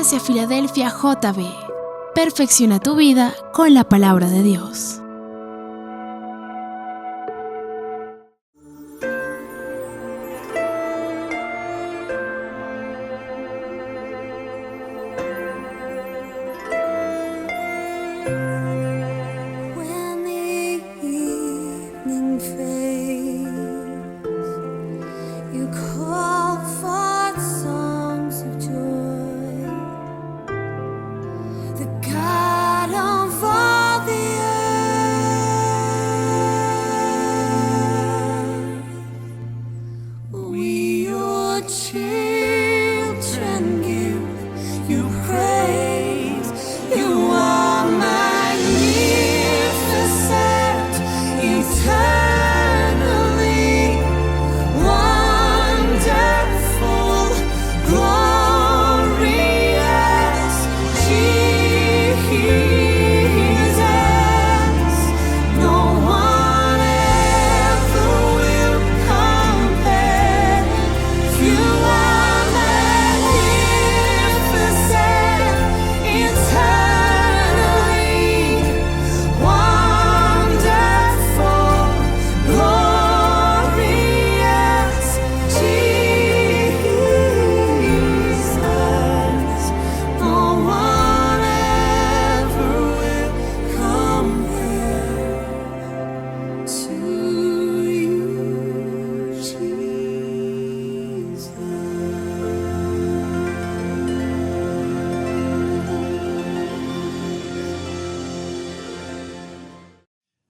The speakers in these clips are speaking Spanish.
Iglesia Filadelfia JB. Perfecciona tu vida con la palabra de Dios.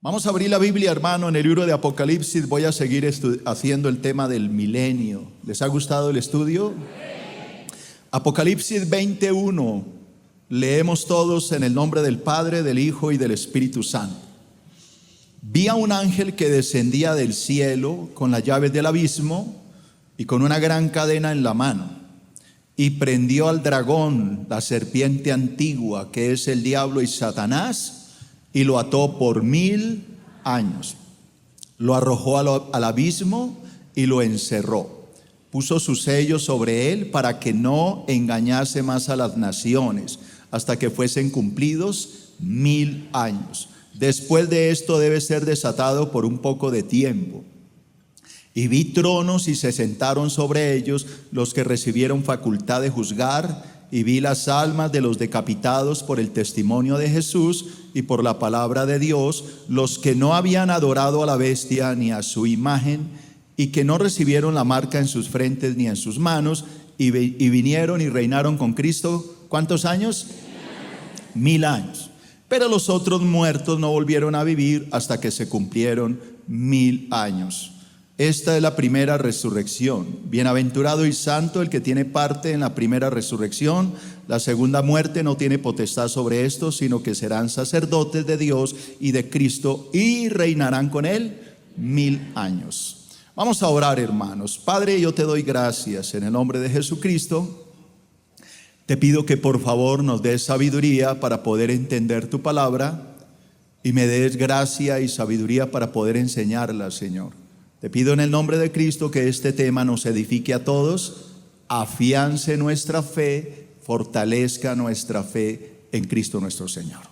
Vamos a abrir la Biblia, hermano, en el libro de Apocalipsis. Voy a seguir haciendo el tema del milenio. ¿Les ha gustado el estudio? Apocalipsis 21. Leemos todos en el nombre del Padre, del Hijo y del Espíritu Santo. Vi a un ángel que descendía del cielo con las llaves del abismo y con una gran cadena en la mano. Y prendió al dragón, la serpiente antigua, que es el diablo y Satanás, y lo ató por 1000 años. Lo arrojó al abismo y lo encerró. Puso su sello sobre él para que no engañase más a las naciones, hasta que fuesen cumplidos 1000 años. Después de esto debe ser desatado por un poco de tiempo. Y vi tronos y se sentaron sobre ellos los que recibieron facultad de juzgar. Y vi las almas de los decapitados por el testimonio de Jesús y por la palabra de Dios, los que no habían adorado a la bestia ni a su imagen, y que no recibieron la marca en sus frentes ni en sus manos, y vinieron y reinaron con Cristo. ¿Cuántos años? 1000 años. Pero los otros muertos no volvieron a vivir hasta que se cumplieron 1000 años. Esta es la primera resurrección. Bienaventurado y santo el que tiene parte en la primera resurrección. La segunda muerte no tiene potestad sobre estos, sino que serán sacerdotes de Dios y de Cristo y reinarán con él 1000 años. Vamos a orar, hermanos. Padre, yo te doy gracias en el nombre de Jesucristo. Te pido que por favor nos des sabiduría para poder entender tu palabra y me des gracia y sabiduría para poder enseñarla, Señor. Te pido en el nombre de Cristo que este tema nos edifique a todos, afiance nuestra fe, fortalezca nuestra fe en Cristo nuestro Señor.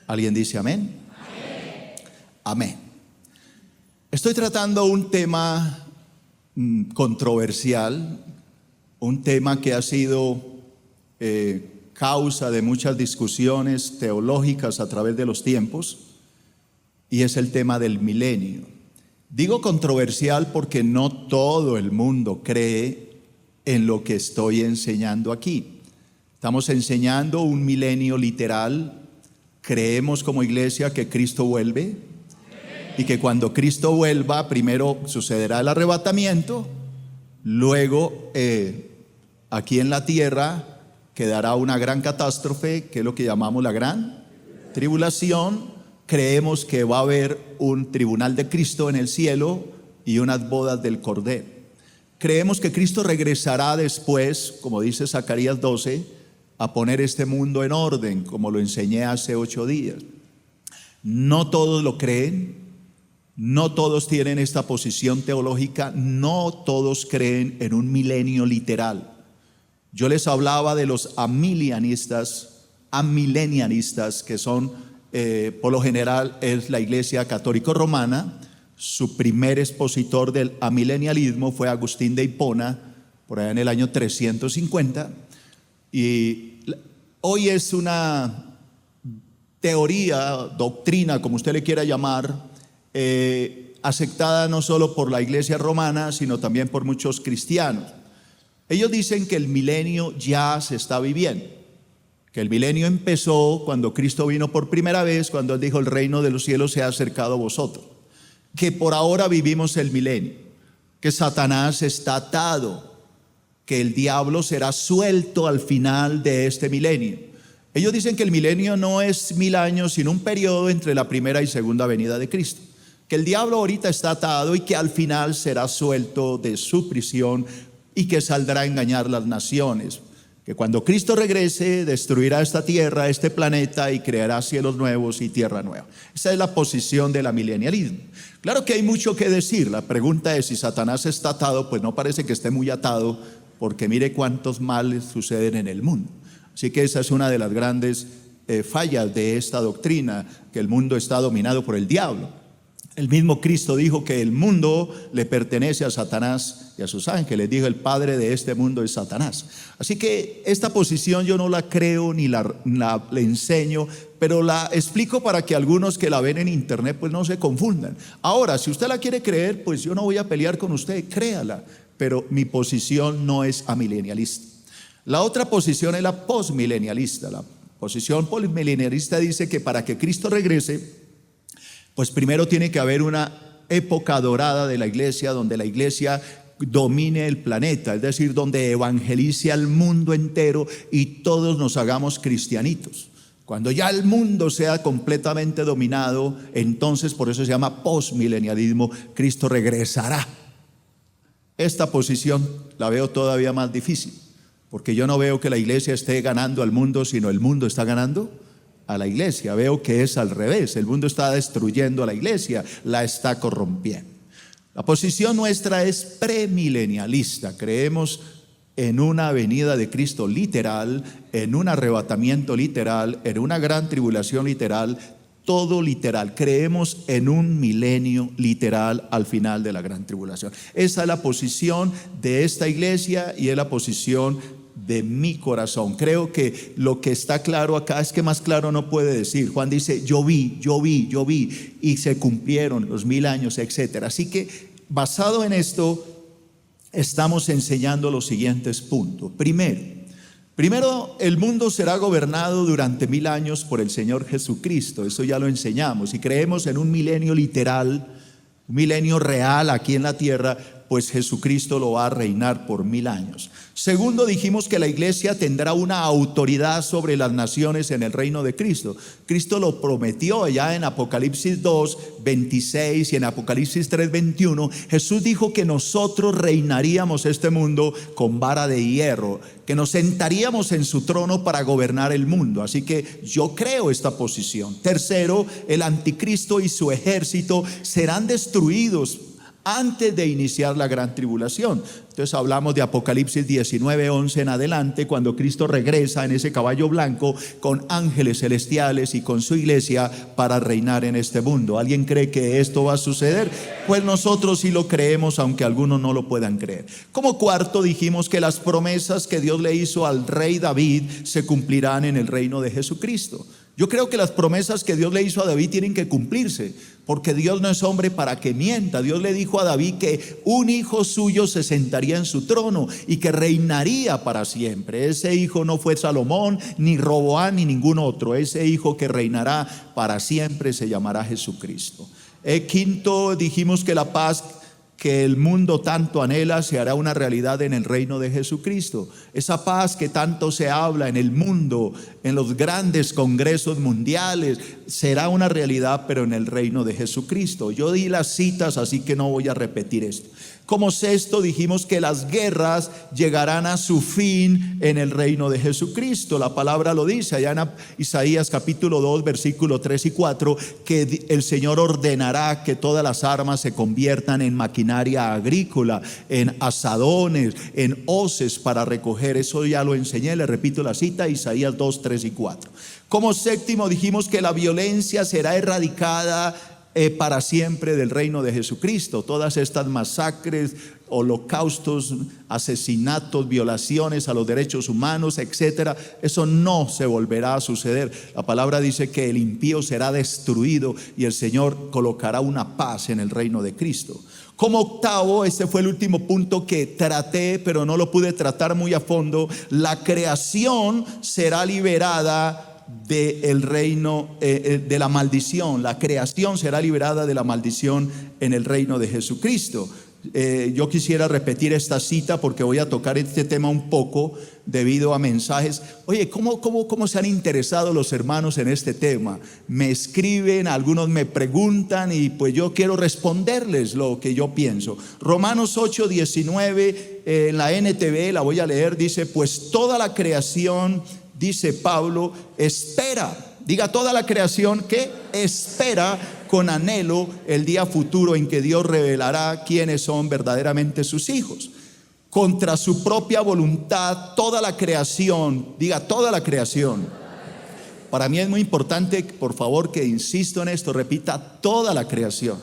¿Alguien dice amén? Amén. Amén. Estoy tratando un tema controversial, un tema que ha sido causa de muchas discusiones teológicas a través de los tiempos, y es el tema del milenio. Digo controversial porque no todo el mundo cree en lo que estoy enseñando aquí. Estamos enseñando un milenio literal. Creemos como iglesia que Cristo vuelve y que cuando Cristo vuelva, primero sucederá el arrebatamiento, luego aquí en la tierra quedará una gran catástrofe, que es lo que llamamos la gran tribulación. Creemos que va a haber un tribunal de Cristo en el cielo y unas bodas del Cordero. Creemos que Cristo regresará después, como dice Zacarías 12, a poner este mundo en orden, como lo enseñé hace 8 días. No todos lo creen, no todos tienen esta posición teológica, no todos creen en un milenio literal. Yo les hablaba de los amilenianistas, que son, por lo general, es la Iglesia Católica Romana. Su primer expositor del amilenialismo fue Agustín de Hipona, por allá en el año 350. Y hoy es una teoría, doctrina, como usted le quiera llamar, aceptada no solo por la Iglesia romana, sino también por muchos cristianos. Ellos dicen que el milenio ya se está viviendo, que el milenio empezó cuando Cristo vino por primera vez, cuando Él dijo: el reino de los cielos se ha acercado a vosotros, que por ahora vivimos el milenio, que Satanás está atado, que el diablo será suelto al final de este milenio. Ellos dicen que el milenio no es 1000 años, sino un periodo entre la primera y segunda venida de Cristo, que el diablo ahorita está atado y que al final será suelto de su prisión y que saldrá a engañar las naciones, que cuando Cristo regrese destruirá esta tierra, este planeta, y creará cielos nuevos y tierra nueva. Esa es la posición del amilenialismo. Claro que hay mucho que decir. La pregunta es: si Satanás está atado, pues no parece que esté muy atado, porque mire cuántos males suceden en el mundo. Así que esa es una de las grandes fallas de esta doctrina, que el mundo está dominado por el diablo. El mismo Cristo dijo que el mundo le pertenece a Satanás y a sus ángeles. Dijo: el padre de este mundo es Satanás. Así que esta posición yo no la creo ni la enseño, pero la explico para que algunos que la ven en internet pues no se confundan. Ahora, si usted la quiere creer, pues yo no voy a pelear con usted, créala, pero mi posición no es amilenialista. La otra posición es la postmilenialista. La posición postmilenialista dice que para que Cristo regrese, pues primero tiene que haber una época dorada de la iglesia, donde la iglesia domine el planeta, es decir, donde evangelice al mundo entero y todos nos hagamos cristianitos. Cuando ya el mundo sea completamente dominado, entonces, por eso se llama postmilenialismo, Cristo regresará. Esta posición la veo todavía más difícil, porque yo no veo que la iglesia esté ganando al mundo, sino el mundo está ganando a la iglesia. Veo que es al revés: el mundo está destruyendo a la iglesia, la está corrompiendo. La posición nuestra es premilenialista. Creemos en una venida de Cristo literal, en un arrebatamiento literal, en una gran tribulación literal, todo literal. Creemos en un milenio literal al final de la gran tribulación. Esa es la posición de esta iglesia y es la posición de mi corazón. Creo que lo que está claro acá es que más claro no puede decir. Juan dice: yo vi, y se cumplieron los 1000 años, etc. Así que basado en esto estamos enseñando los siguientes puntos. Primero, el mundo será gobernado durante 1000 años por el Señor Jesucristo. Eso ya lo enseñamos, y creemos en un milenio literal, un milenio real aquí en la tierra, pues Jesucristo lo va a reinar por 1000 años. Segundo, dijimos que la iglesia tendrá una autoridad sobre las naciones en el reino de Cristo. Cristo lo prometió allá en Apocalipsis 2:26 y en Apocalipsis 3:21. Jesús dijo que nosotros reinaríamos este mundo con vara de hierro, que nos sentaríamos en su trono para gobernar el mundo. Así que yo creo esta posición. Tercero, el anticristo y su ejército serán destruidos antes de iniciar la gran tribulación. Entonces hablamos de Apocalipsis 19:11 en adelante, cuando Cristo regresa en ese caballo blanco con ángeles celestiales y con su iglesia para reinar en este mundo. ¿Alguien cree que esto va a suceder? Pues nosotros sí lo creemos, aunque algunos no lo puedan creer. Como cuarto, dijimos que las promesas que Dios le hizo al rey David se cumplirán en el reino de Jesucristo. Yo creo que las promesas que Dios le hizo a David tienen que cumplirse, porque Dios no es hombre para que mienta. Dios le dijo a David que un hijo suyo se sentaría en su trono y que reinaría para siempre. Ese hijo no fue Salomón, ni Roboam, ni ningún otro. Ese hijo que reinará para siempre se llamará Jesucristo. Quinto, dijimos que la paz que el mundo tanto anhela se hará una realidad en el reino de Jesucristo. Esa paz que tanto se habla en el mundo, en los grandes congresos mundiales. Será una realidad, pero en el reino de Jesucristo. Yo di las citas, así que no voy a repetir esto. Como sexto, dijimos que las guerras llegarán a su fin en el reino de Jesucristo. La palabra lo dice allá en Isaías capítulo 2, versículo 3 y 4, que el Señor ordenará que todas las armas se conviertan en maquinaria agrícola, en azadones, en hoces para recoger. Eso ya lo enseñé, le repito la cita, Isaías 2, 3 y 4. Como séptimo, dijimos que la violencia será erradicada para siempre del reino de Jesucristo. Todas estas masacres, holocaustos, asesinatos, violaciones a los derechos humanos, etcétera, eso no se volverá a suceder. La palabra dice que el impío será destruido y el Señor colocará una paz en el reino de Cristo. Como octavo, este fue el último punto que traté, pero no lo pude tratar muy a fondo. La creación será liberada del reino de la maldición. La creación será liberada de la maldición en el reino de Jesucristo. Yo quisiera repetir esta cita porque voy a tocar este tema un poco debido a mensajes. Oye, ¿cómo se han interesado los hermanos en este tema? Me escriben, algunos me preguntan y pues yo quiero responderles lo que yo pienso. Romanos 8, 19 en la NTV, la voy a leer, dice: pues toda la creación, dice Pablo, espera, diga toda la creación que espera con anhelo el día futuro en que Dios revelará quiénes son verdaderamente sus hijos. Contra su propia voluntad, toda la creación, diga toda la creación. Para mí es muy importante, por favor, que insisto en esto, repita toda la creación,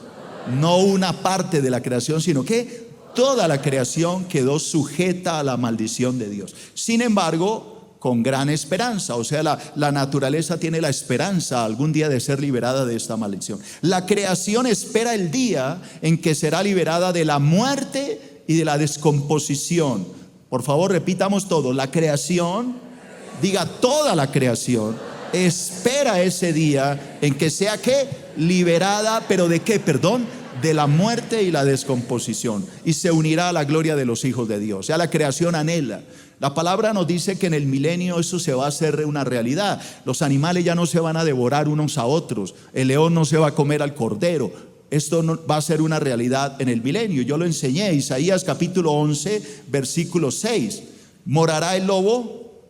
no una parte de la creación, sino que toda la creación quedó sujeta a la maldición de Dios. Sin embargo, con gran esperanza, o sea, la naturaleza tiene la esperanza algún día de ser liberada de esta maldición. La creación espera el día en que será liberada de la muerte y de la descomposición. Por favor, repitamos todo. La creación, diga toda la creación, espera ese día en que sea ¿qué? Liberada, pero ¿de qué? Perdón, de la muerte y la descomposición, y se unirá a la gloria de los hijos de Dios. O sea, la creación anhela. La palabra nos dice que en el milenio eso se va a hacer una realidad. Los animales ya no se van a devorar unos a otros. El león no se va a comer al cordero. Esto no, va a ser una realidad en el milenio. Yo lo enseñé, Isaías capítulo 11, versículo 6. Morará el lobo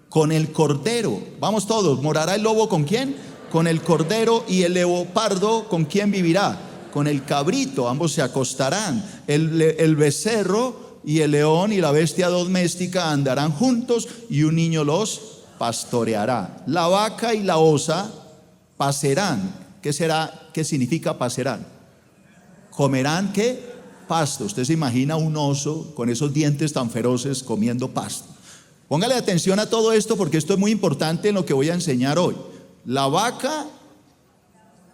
con el cordero. Vamos todos, ¿morará el lobo con quién? Con el cordero. Y el leopardo, ¿con quién vivirá? Con el cabrito. Ambos se acostarán. El becerro y el león y la bestia doméstica andarán juntos, y un niño los pastoreará. La vaca y la osa pacerán. ¿Qué será? ¿Qué significa pacerán? Comerán ¿qué? Pasto. Usted se imagina un oso con esos dientes tan feroces comiendo pasto. Póngale atención a todo esto porque esto es muy importante en lo que voy a enseñar hoy. La vaca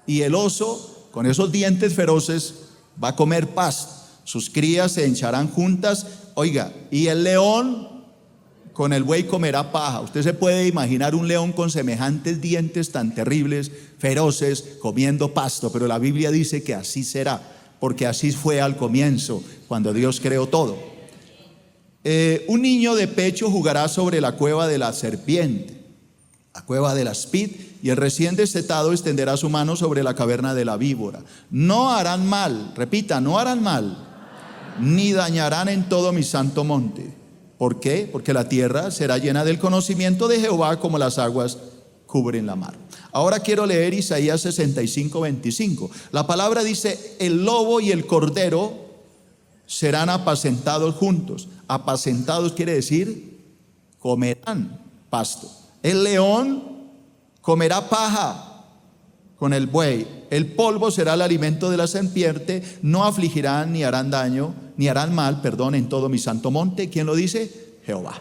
y el oso con esos dientes feroces va a comer pasto. Sus crías se hincharán juntas. Oiga, y el león con el buey comerá paja. Usted se puede imaginar un león con semejantes dientes tan terribles, feroces, comiendo pasto, pero la Biblia dice que así será, porque así fue al comienzo, cuando Dios creó todo. Un niño de pecho jugará sobre la cueva de la serpiente, la cueva de la aspid, y el recién destetado extenderá su mano sobre la caverna de la víbora. No harán mal, repita, no harán mal, ni dañarán en todo mi santo monte. ¿Por qué? Porque la tierra será llena del conocimiento de Jehová como las aguas cubren la mar. Ahora quiero leer Isaías 65, 25. La palabra dice: el lobo y el cordero serán apacentados juntos. Apacentados quiere decir comerán pasto. El león comerá paja con el buey. El polvo será el alimento de la serpiente. No afligirán ni harán daño, ni harán mal, en todo mi santo monte. ¿Quién lo dice? Jehová.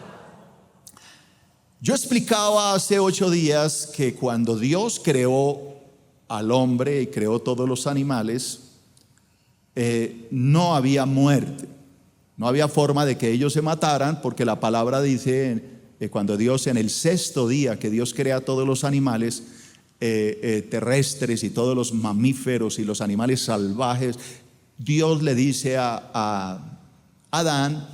Yo explicaba hace 8 días que cuando Dios creó al hombre y creó todos los animales, no había muerte. No había forma de que ellos se mataran, porque la palabra dice cuando Dios, en el 6º día que Dios crea todos los animales terrestres y todos los mamíferos y los animales salvajes, Dios le dice a Adán: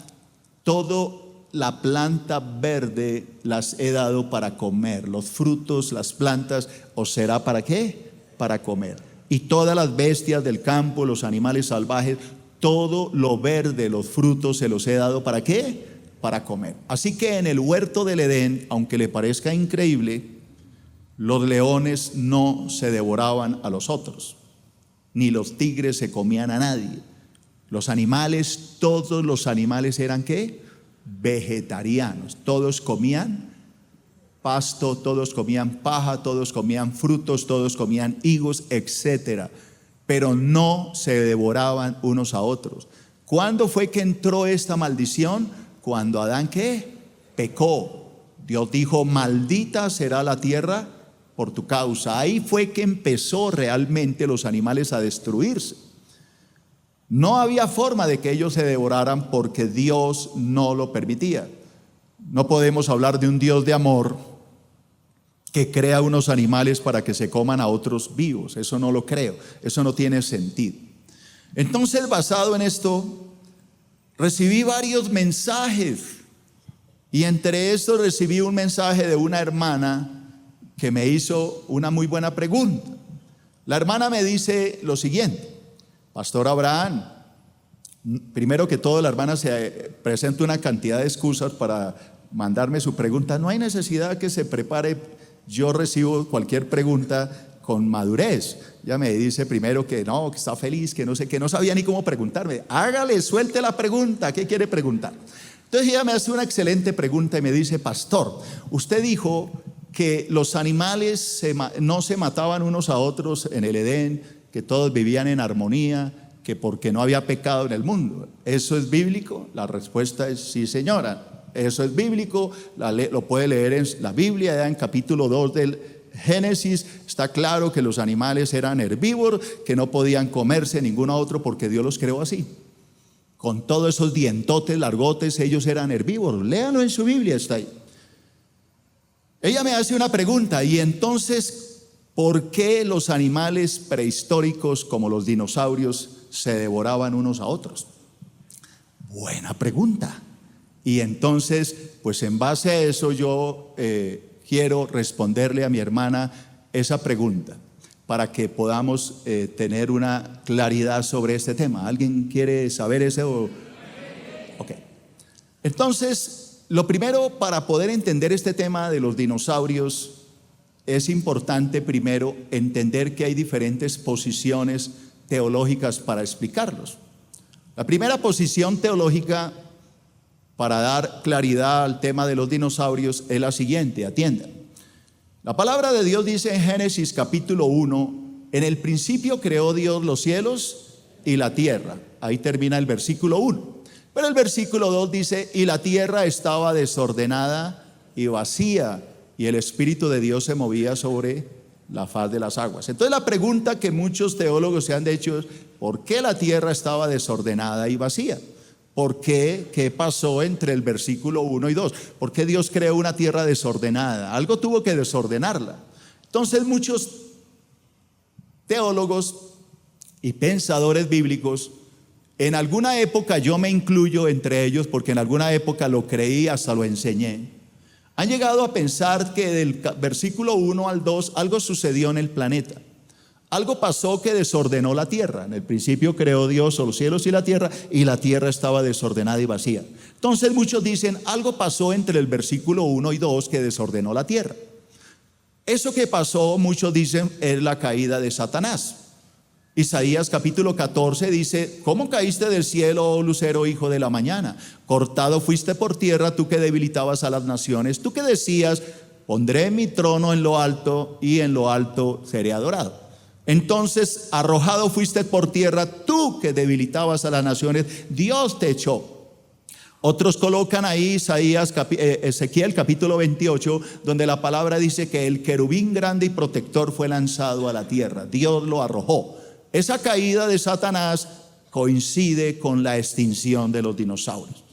todo la planta verde las he dado para comer. Los frutos, las plantas, ¿os será para qué? Para comer. Y todas las bestias del campo, los animales salvajes, todo lo verde, los frutos, se los he dado ¿para qué? Para comer. Así que en el huerto del Edén, aunque le parezca increíble, los leones no se devoraban a los otros, ni los tigres se comían a nadie. Los animales, todos los animales eran ¿qué? Vegetarianos. Todos comían pasto, todos comían paja, todos comían frutos, todos comían higos, etcétera. Pero no se devoraban unos a otros. ¿Cuándo fue que entró esta maldición? Cuando Adán ¿qué? Pecó. Dios dijo: maldita será la tierra por tu causa. Ahí fue que empezó realmente los animales a destruirse. No había forma de que ellos se devoraran porque Dios no lo permitía. No podemos hablar de un Dios de amor que crea unos animales para que se coman a otros vivos. Eso no lo creo, eso no tiene sentido. Entonces, basado en esto, recibí varios mensajes, y entre estos recibí un mensaje de una hermana que me hizo una muy buena pregunta. La hermana me dice lo siguiente: Pastor Abraham, primero que todo, la hermana se presenta una cantidad de excusas para mandarme su pregunta. No hay necesidad que se prepare, yo recibo cualquier pregunta con madurez. Ella me dice primero que no, que está feliz, que no sé, que no sabía ni cómo preguntarme. Hágale, suelte la pregunta, ¿qué quiere preguntar? Entonces ella me hace una excelente pregunta y me dice: Pastor, usted dijo que los animales no se mataban unos a otros en el Edén, que todos vivían en armonía, que porque no había pecado en el mundo. ¿Eso es bíblico? La respuesta es sí, señora. Eso es bíblico, lo puede leer en la Biblia, ya en capítulo 2 del Génesis. Está claro que los animales eran herbívoros, que no podían comerse ninguno a otro porque Dios los creó así. Con todos esos dientotes, largotes, ellos eran herbívoros. Léanlo en su Biblia, está ahí. Ella me hace una pregunta: y entonces, ¿por qué los animales prehistóricos como los dinosaurios se devoraban unos a otros? Buena pregunta. Y entonces, pues en base a eso yo quiero responderle a mi hermana esa pregunta para que podamos tener una claridad sobre este tema. ¿Alguien quiere saber eso? Ok. Entonces, lo primero, para poder entender este tema de los dinosaurios, es importante primero entender que hay diferentes posiciones teológicas para explicarlos. La primera posición teológica para dar claridad al tema de los dinosaurios es la siguiente, atiendan. La palabra de Dios dice en Génesis capítulo 1: en el principio creó Dios los cielos y la tierra. Ahí termina el versículo 1. Pero el versículo 2 dice: y la tierra estaba desordenada y vacía, y el Espíritu de Dios se movía sobre la faz de las aguas. Entonces la pregunta que muchos teólogos se han hecho es: ¿por qué la tierra estaba desordenada y vacía? ¿Por qué? ¿Qué pasó entre el versículo 1 y 2? ¿Por qué Dios creó una tierra desordenada? Algo tuvo que desordenarla. Entonces muchos teólogos y pensadores bíblicos, en alguna época, yo me incluyo entre ellos porque en alguna época lo creí, hasta lo enseñé, han llegado a pensar que del versículo 1 al 2 algo sucedió en el planeta. Algo pasó que desordenó la tierra. En el principio creó Dios los cielos y la tierra estaba desordenada y vacía. Entonces muchos dicen: algo pasó entre el versículo 1 y 2 que desordenó la tierra. Eso que pasó, muchos dicen, es la caída de Satanás. Isaías capítulo 14 dice: ¿cómo caíste del cielo, oh lucero, hijo de la mañana? Cortado fuiste por tierra, tú que debilitabas a las naciones, tú que decías: pondré mi trono en lo alto y en lo alto seré adorado. Entonces, arrojado fuiste por tierra, tú que debilitabas a las naciones, Dios te echó. Otros colocan ahí Ezequiel capítulo 28, donde la palabra dice que el querubín grande y protector fue lanzado a la tierra. Dios lo arrojó. Esa caída de Satanás coincide con la extinción de los dinosaurios.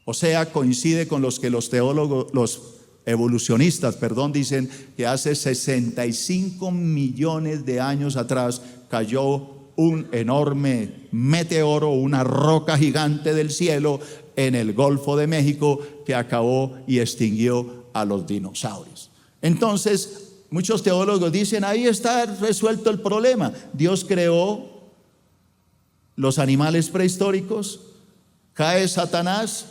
O sea, coincide con los que los teólogos, los evolucionistas, dicen que hace 65 millones de años atrás cayó un enorme meteoro, una roca gigante del cielo, en el Golfo de México que acabó y extinguió a los dinosaurios. Entonces, muchos teólogos dicen, ahí está resuelto el problema. Dios creó los animales prehistóricos, cae Satanás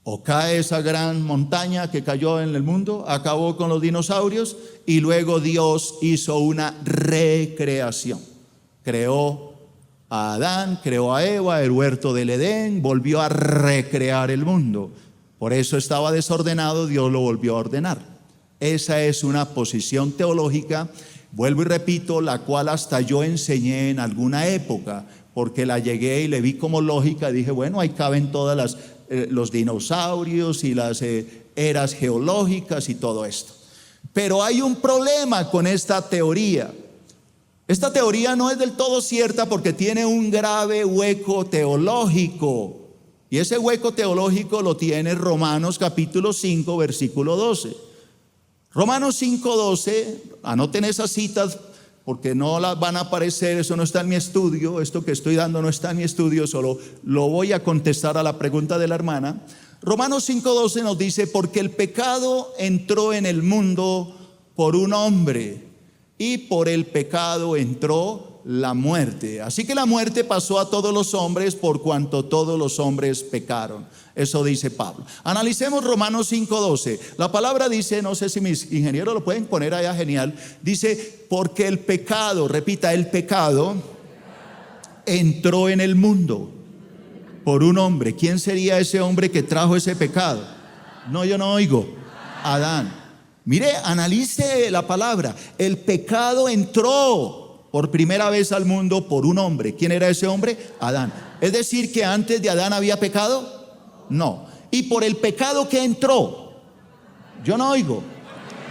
o cae esa gran montaña que cayó en el mundo, acabó con los dinosaurios y luego Dios hizo una recreación. Creó a Adán, creó a Eva, el huerto del Edén, volvió a recrear el mundo. Por eso estaba desordenado, Dios lo volvió a ordenar. Esa es una posición teológica, vuelvo y repito, la cual hasta yo enseñé en alguna época, porque la llegué y le vi como lógica, dije, bueno, ahí caben todas los dinosaurios y las eras geológicas y todo esto. Pero hay un problema con esta teoría. Esta teoría no es del todo cierta porque tiene un grave hueco teológico. Y ese hueco teológico lo tiene Romanos capítulo 5, versículo 12. Romanos 5, 12, anoten esas citas porque no las van a aparecer, eso no está en mi estudio, esto que estoy dando no está en mi estudio, solo lo voy a contestar a la pregunta de la hermana. Romanos 5:12 nos dice, porque el pecado entró en el mundo por un hombre y por el pecado entró la muerte. Así que la muerte pasó a todos los hombres por cuanto todos los hombres pecaron. Eso dice Pablo. Analicemos Romanos 5:12. La palabra dice, no sé si mis ingenieros lo pueden poner allá, genial. Dice, porque el pecado, repita, el pecado entró en el mundo por un hombre. ¿Quién sería ese hombre que trajo ese pecado? No, yo no oigo. Adán. Mire, analice la palabra. El pecado entró por primera vez al mundo por un hombre. ¿Quién era ese hombre? Adán. Es decir, que antes de Adán había pecado. No. Y por el pecado que entró, yo no oigo,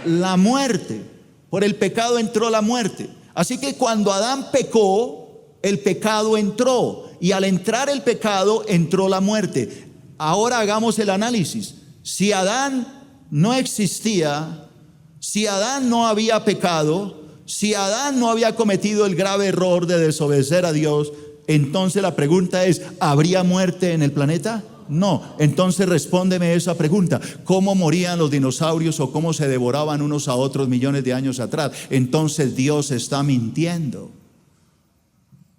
la muerte. Por el pecado entró la muerte. Así que cuando Adán pecó, el pecado entró. Y al entrar el pecado, entró la muerte. Ahora hagamos el análisis. Si Adán no existía, si Adán no había pecado, si Adán no había cometido el grave error de desobedecer a Dios, entonces la pregunta es, ¿habría muerte en el planeta? No. Entonces respóndeme esa pregunta. ¿Cómo morían los dinosaurios o cómo se devoraban unos a otros millones de años atrás? Entonces Dios está mintiendo.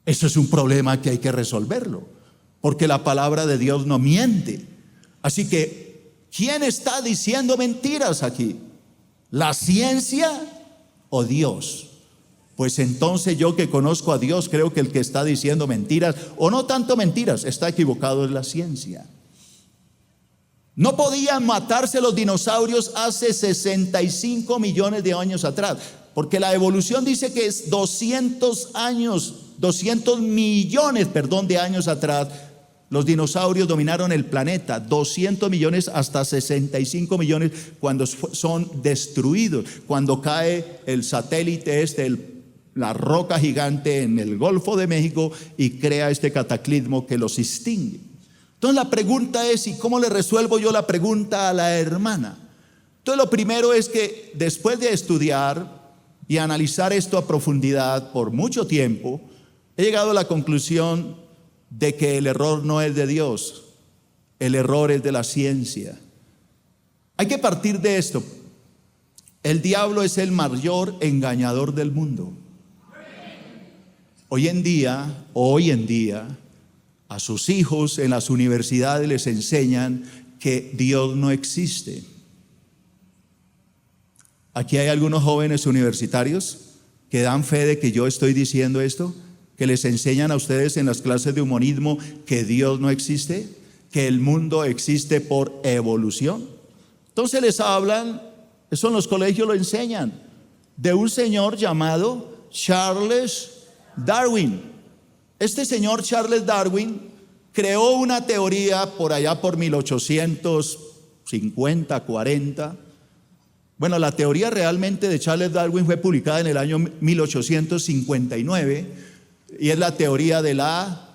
Eso es un problema que hay que resolverlo, porque la palabra de Dios no miente. Así que, ¿quién está diciendo mentiras aquí? ¿La ciencia o Dios? Pues entonces yo, que conozco a Dios, creo que el que está diciendo mentiras, o no tanto mentiras, está equivocado en la ciencia. No podían matarse los dinosaurios hace 65 millones de años atrás, porque la evolución dice que es 200 millones de años atrás. Los dinosaurios dominaron el planeta, 200 millones hasta 65 millones cuando son destruidos, cuando cae el satélite la roca gigante en el Golfo de México y crea este cataclismo que los extingue. Entonces la pregunta es, ¿y cómo le resuelvo yo la pregunta a la hermana? Entonces lo primero es que después de estudiar y analizar esto a profundidad por mucho tiempo, he llegado a la conclusión de que el error no es de Dios, el error es de la ciencia. Hay que partir de esto. El diablo es el mayor engañador del mundo. Hoy en día, a sus hijos en las universidades les enseñan que Dios no existe. Aquí hay algunos jóvenes universitarios que dan fe de que yo estoy diciendo esto, que les enseñan a ustedes en las clases de humanismo que Dios no existe, que el mundo existe por evolución. Entonces les hablan, eso en los colegios lo enseñan, de un señor llamado Charles Darwin. Este señor Charles Darwin creó una teoría por allá por 1850, 40. Bueno, la teoría realmente de Charles Darwin fue publicada en el año 1859 y es la teoría de la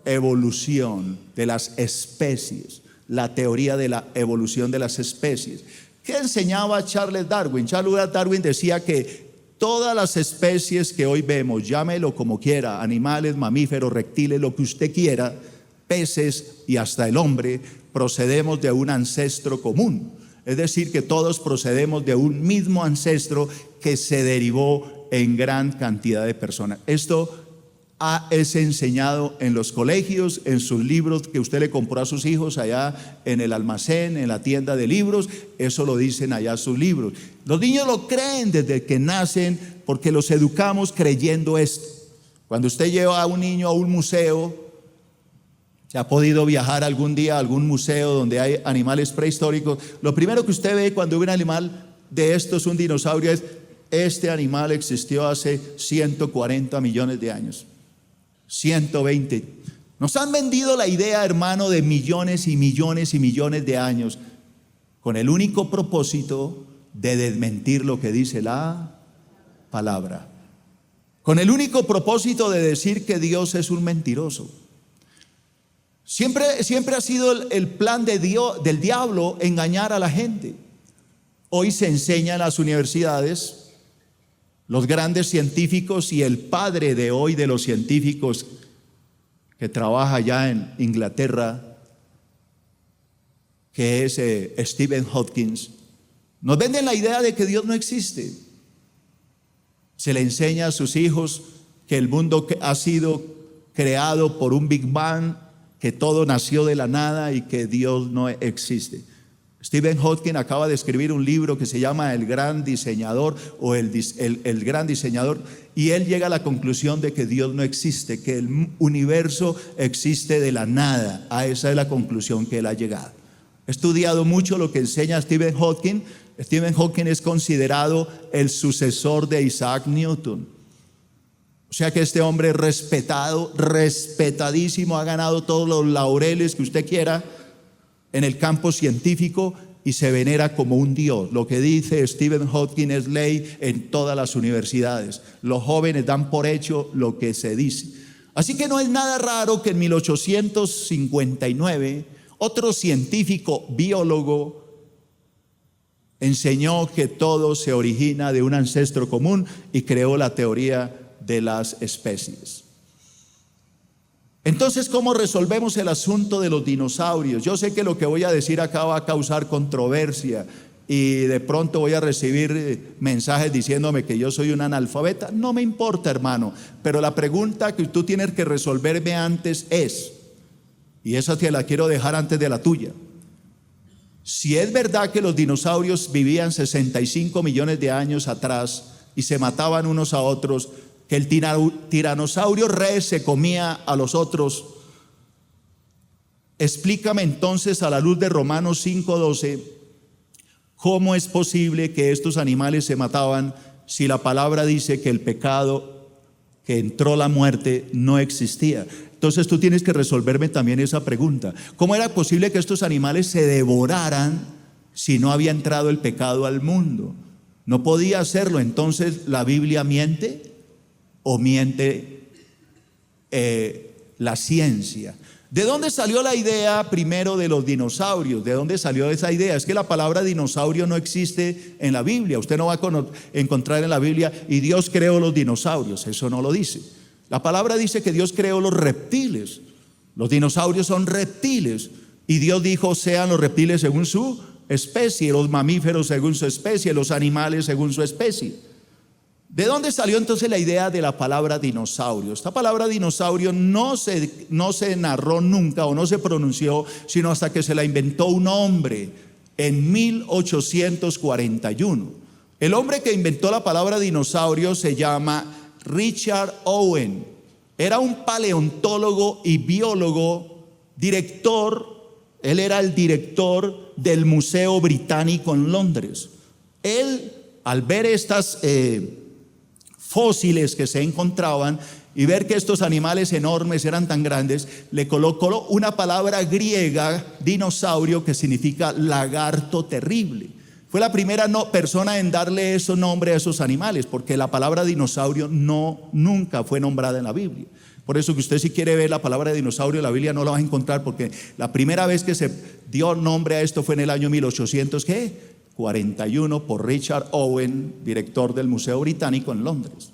evolución de las especies, la teoría de la evolución de las especies. ¿Qué enseñaba Charles Darwin? Charles Darwin decía que todas las especies que hoy vemos, llámelo como quiera, animales, mamíferos, reptiles, lo que usted quiera, peces y hasta el hombre procedemos de un ancestro común. Es decir, que todos procedemos de un mismo ancestro que se derivó en gran cantidad de personas. Esto es enseñado en los colegios, en sus libros que usted le compró a sus hijos allá en el almacén, en la tienda de libros. Eso lo dicen allá sus libros. Los niños lo creen desde que nacen porque los educamos creyendo esto. Cuando usted lleva a un niño a un museo, ¿se ha podido viajar algún día a algún museo donde hay animales prehistóricos? Lo primero que usted ve cuando ve un animal de estos, un dinosaurio, es: este animal existió hace 140 millones de años, 120. Nos han vendido la idea, hermano, de millones y millones y millones de años, con el único propósito de desmentir lo que dice la palabra, con el único propósito de decir que Dios es un mentiroso. Siempre ha sido el plan de Dios, del diablo, engañar a la gente. Hoy se enseña en las universidades, los grandes científicos, y el padre de hoy de los científicos que trabaja ya en Inglaterra, que es Stephen Hawking, nos venden la idea de que Dios no existe. Se le enseña a sus hijos que el mundo ha sido creado por un Big Bang, que todo nació de la nada y que Dios no existe. Stephen Hawking acaba de escribir un libro que se llama El Gran Diseñador, o el Gran Diseñador, y él llega a la conclusión de que Dios no existe, que el universo existe de la nada. A esa es la conclusión que él ha llegado. He estudiado mucho lo que enseña Stephen Hawking. Stephen Hawking es considerado el sucesor de Isaac Newton. O sea que este hombre es respetado, respetadísimo, ha ganado todos los laureles que usted quiera en el campo científico y se venera como un dios. Lo que dice Stephen Hawking es ley en todas las universidades. Los jóvenes dan por hecho lo que se dice. Así que no es nada raro que en 1859 otro científico biólogo enseñó que todo se origina de un ancestro común y creó la teoría de las especies. Entonces, ¿cómo resolvemos el asunto de los dinosaurios? Yo sé que lo que voy a decir acá va a causar controversia y de pronto voy a recibir mensajes diciéndome que yo soy un analfabeta. No me importa, hermano, pero la pregunta que tú tienes que resolverme antes es, y esa te la quiero dejar antes de la tuya: si es verdad que los dinosaurios vivían 65 millones de años atrás y se mataban unos a otros, que el tiranosaurio rex se comía a los otros, explícame entonces, a la luz de Romanos 5:12, ¿cómo es posible que estos animales se mataban si la palabra dice que el pecado, que entró la muerte, no existía? Entonces tú tienes que resolverme también esa pregunta. ¿Cómo era posible que estos animales se devoraran si no había entrado el pecado al mundo? No podía hacerlo. Entonces, ¿la Biblia miente o miente la ciencia? ¿De dónde salió la idea primero de los dinosaurios? ¿De dónde salió esa idea? Es que la palabra dinosaurio no existe en la Biblia. Usted no va a encontrar en la Biblia y Dios creó los dinosaurios. Eso no lo dice. La palabra dice que Dios creó los reptiles. Los dinosaurios son reptiles y Dios dijo: sean los reptiles según su especie, los mamíferos según su especie, los animales según su especie. ¿De dónde salió entonces la idea de la palabra dinosaurio? Esta palabra dinosaurio no se narró nunca o no se pronunció sino hasta que se la inventó un hombre en 1841. El hombre que inventó la palabra dinosaurio se llama Richard Owen. Era un paleontólogo y biólogo, él era el director del Museo Británico en Londres. Él, al ver estas fósiles que se encontraban y ver que estos animales enormes eran tan grandes, le colocó una palabra griega, dinosaurio, que significa lagarto terrible. Fue la primera persona en darle ese nombre a esos animales, porque la palabra dinosaurio nunca fue nombrada en la Biblia. Por eso que usted, si quiere ver la palabra dinosaurio en la Biblia, no la va a encontrar, porque la primera vez que se dio nombre a esto fue en el año 1841 por Richard Owen, director del Museo Británico en Londres.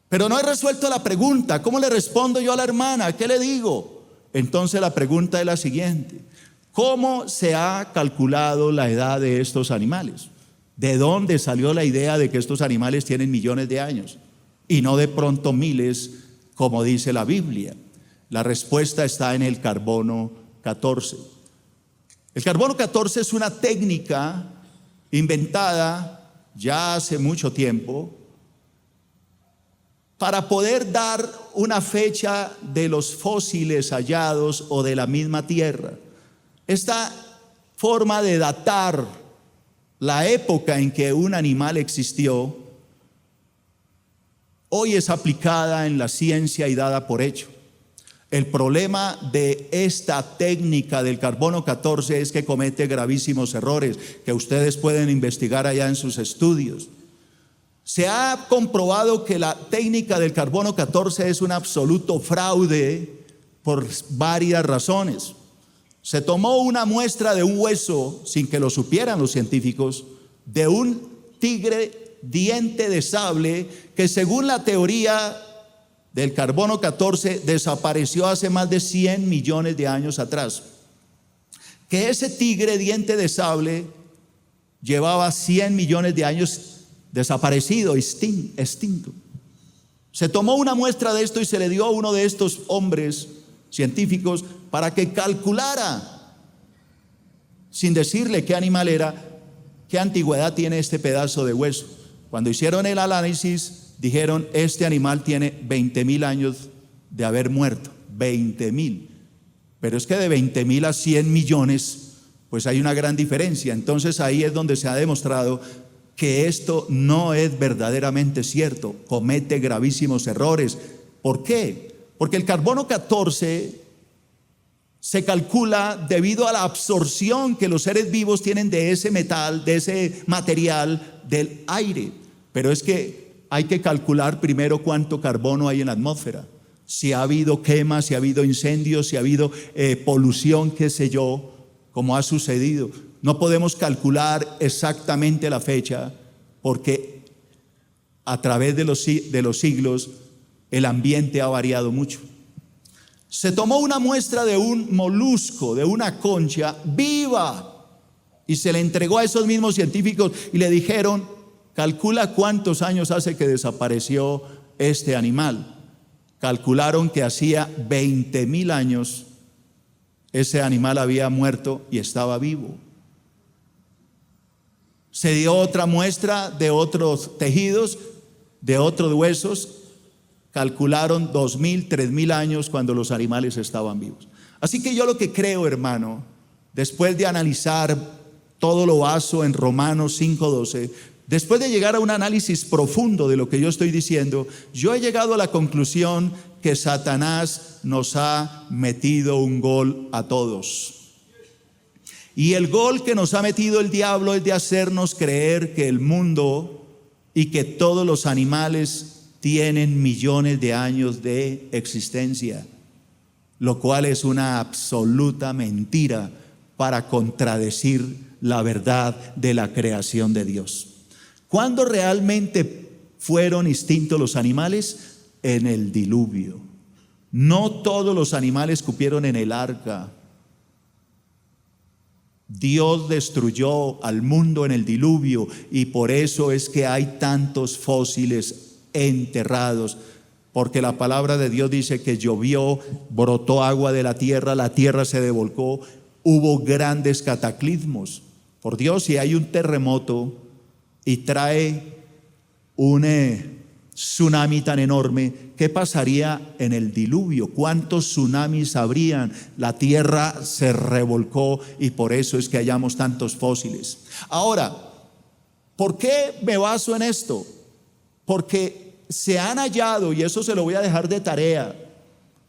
Pero no he resuelto la pregunta. ¿Cómo le respondo yo a la hermana? ¿Qué le digo? Entonces la pregunta es la siguiente: ¿cómo se ha calculado la edad de estos animales? ¿De dónde salió la idea de que estos animales tienen millones de años y no de pronto miles, como dice la Biblia? La respuesta está en el carbono 14. El carbono 14 es una técnica inventada ya hace mucho tiempo para poder dar una fecha de los fósiles hallados o de la misma tierra. Esta forma de datar la época en que un animal existió hoy es aplicada en la ciencia y dada por hecho. El problema de esta técnica del carbono 14 es que comete gravísimos errores que ustedes pueden investigar allá en sus estudios. Se ha comprobado que la técnica del carbono 14 es un absoluto fraude por varias razones. Se tomó una muestra de un hueso, sin que lo supieran los científicos, de un tigre diente de sable que, según la teoría del carbono 14, desapareció hace más de 100 millones de años atrás. Que ese tigre diente de sable llevaba 100 millones de años desaparecido, extinto. Se tomó una muestra de esto y se le dio a uno de estos hombres científicos para que calculara, sin decirle qué animal era, qué antigüedad tiene este pedazo de hueso. Cuando hicieron el análisis, dijeron: este animal tiene 20,000 años de haber muerto. 20,000. Pero es que de 20,000 a 100 millones, pues hay una gran diferencia. Entonces ahí es donde se ha demostrado que esto no es verdaderamente cierto. Comete gravísimos errores. ¿Por qué? Porque el carbono 14 se calcula debido a la absorción que los seres vivos tienen de ese metal, de ese material del aire. Pero es que hay que calcular primero cuánto carbono hay en la atmósfera. Si ha habido quemas, si ha habido incendios, si ha habido polución, qué sé yo, como ha sucedido. No podemos calcular exactamente la fecha porque a través de los siglos el ambiente ha variado mucho. Se tomó una muestra de un molusco, de una concha viva, y se le entregó a esos mismos científicos y le dijeron: calcula cuántos años hace que desapareció este animal. Calcularon que hacía 20,000 años ese animal había muerto y estaba vivo. Se dio otra muestra de otros tejidos, de otros huesos. Calcularon 2,000, 3,000 años cuando los animales estaban vivos. Así que yo lo que creo, hermano, después de analizar todo lo baso en Romanos 5:12, después de llegar a un análisis profundo de lo que yo estoy diciendo, yo he llegado a la conclusión que Satanás nos ha metido un gol a todos. Y el gol que nos ha metido el diablo es de hacernos creer que el mundo y que todos los animales tienen millones de años de existencia, lo cual es una absoluta mentira para contradecir la verdad de la creación de Dios. ¿Cuándo realmente fueron extintos los animales? En el diluvio. No todos los animales cupieron en el arca. Dios destruyó al mundo en el diluvio y por eso es que hay tantos fósiles enterrados, porque la palabra de Dios dice que llovió, brotó agua de la tierra se devolcó, hubo grandes cataclismos. Por Dios, si hay un terremoto y trae un tsunami tan enorme, ¿qué pasaría en el diluvio? ¿Cuántos tsunamis habrían? La tierra se revolcó y por eso es que hallamos tantos fósiles. Ahora, ¿por qué me baso en esto? Porque se han hallado, y eso se lo voy a dejar de tarea,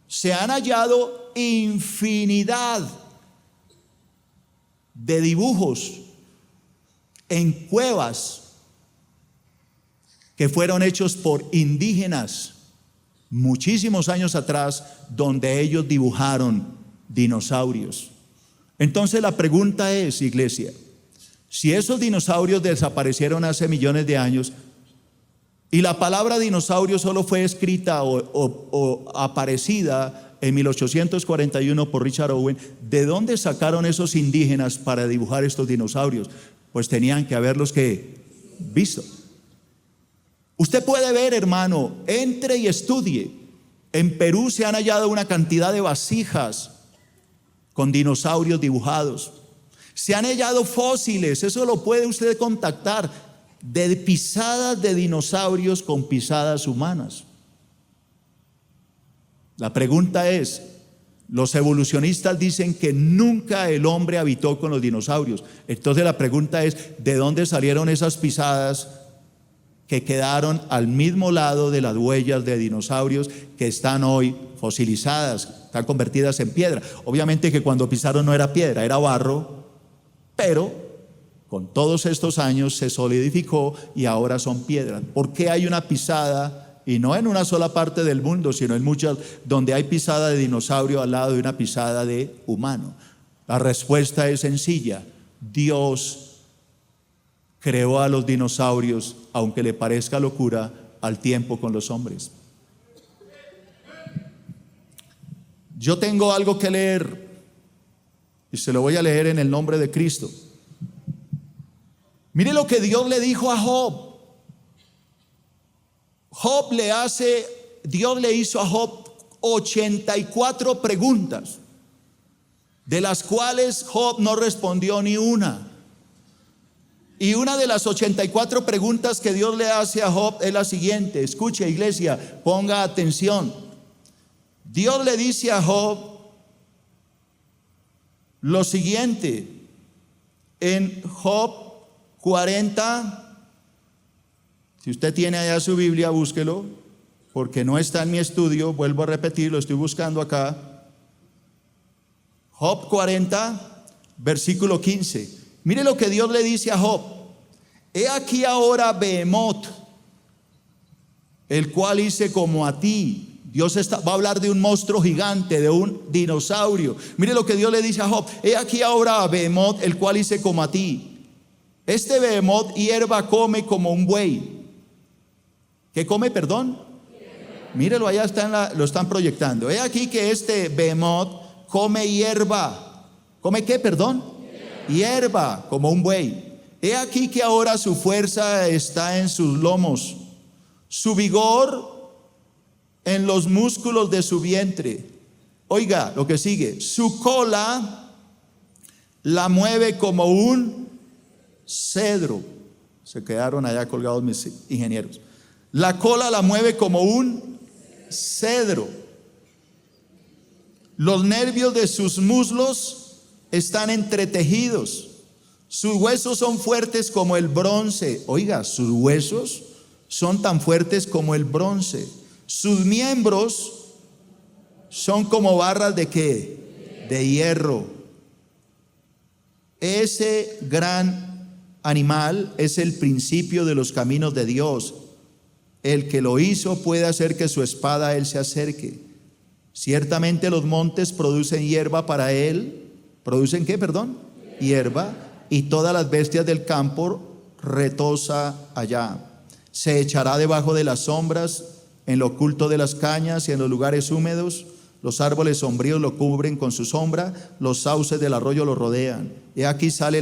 se han hallado infinidad de dibujos en cuevas que fueron hechos por indígenas muchísimos años atrás, donde ellos dibujaron dinosaurios. Entonces la pregunta es, iglesia, si esos dinosaurios desaparecieron hace millones de años y la palabra dinosaurio solo fue escrita o aparecida en 1841 por Richard Owen, ¿de dónde sacaron esos indígenas para dibujar estos dinosaurios? Pues tenían que haberlos visto. Usted puede ver, hermano, entre y estudie. En Perú se han hallado una cantidad de vasijas con dinosaurios dibujados. Se han hallado fósiles, eso lo puede usted contactar, de pisadas de dinosaurios con pisadas humanas. La pregunta es, los evolucionistas dicen que nunca el hombre habitó con los dinosaurios. Entonces la pregunta es, ¿de dónde salieron esas pisadas que quedaron al mismo lado de las huellas de dinosaurios que están hoy fosilizadas, están convertidas en piedra? Obviamente que cuando pisaron no era piedra, era barro, pero con todos estos años se solidificó y ahora son piedras. ¿Por qué hay una pisada? Y no en una sola parte del mundo, sino en muchas, donde hay pisada de dinosaurio al lado de una pisada de humano. La respuesta es sencilla. Dios creó a los dinosaurios, aunque le parezca locura, al tiempo con los hombres. Yo tengo algo que leer y se lo voy a leer en el nombre de Cristo. Mire lo que Dios le dijo a Job. Dios le hizo a Job 84 preguntas, de las cuales Job no respondió ni una. Y una de las 84 preguntas que Dios le hace a Job es la siguiente. Escuche, iglesia, ponga atención. Dios le dice a Job lo siguiente en Job 40. Si usted tiene allá su Biblia, búsquelo, porque no está en mi estudio. Vuelvo a repetir, lo estoy buscando acá. Job 40, versículo 15. Mire lo que Dios le dice a Job. He aquí ahora Behemoth, el cual hice como a ti. Dios va a hablar de un monstruo gigante, de un dinosaurio. Mire lo que Dios le dice a Job. He aquí ahora Behemoth, el cual hice como a ti. Este Behemoth hierba come como un buey. ¿Qué come, perdón? Mírelo, allá lo están proyectando. He aquí que este Behemoth come hierba. ¿Come qué, perdón? Hierba, como un buey. He aquí que ahora su fuerza está en sus lomos, su vigor en los músculos de su vientre. Oiga lo que sigue. Su cola la mueve como un cedro. Se quedaron allá colgados mis ingenieros. La cola la mueve como un cedro. Los nervios de sus muslos están entretejidos. Sus huesos son fuertes como el bronce. Oiga, sus huesos son tan fuertes como el bronce. Sus miembros son como barras de ¿qué? De hierro. Ese gran animal es el principio de los caminos de Dios. El que lo hizo puede hacer que su espada a él se acerque. Ciertamente los montes producen hierba para él. ¿Producen qué, perdón? Hierba. Y todas las bestias del campo retosa allá. Se echará debajo de las sombras, en lo oculto de las cañas y en los lugares húmedos. Los árboles sombríos lo cubren con su sombra, los sauces del arroyo lo rodean. Y aquí sale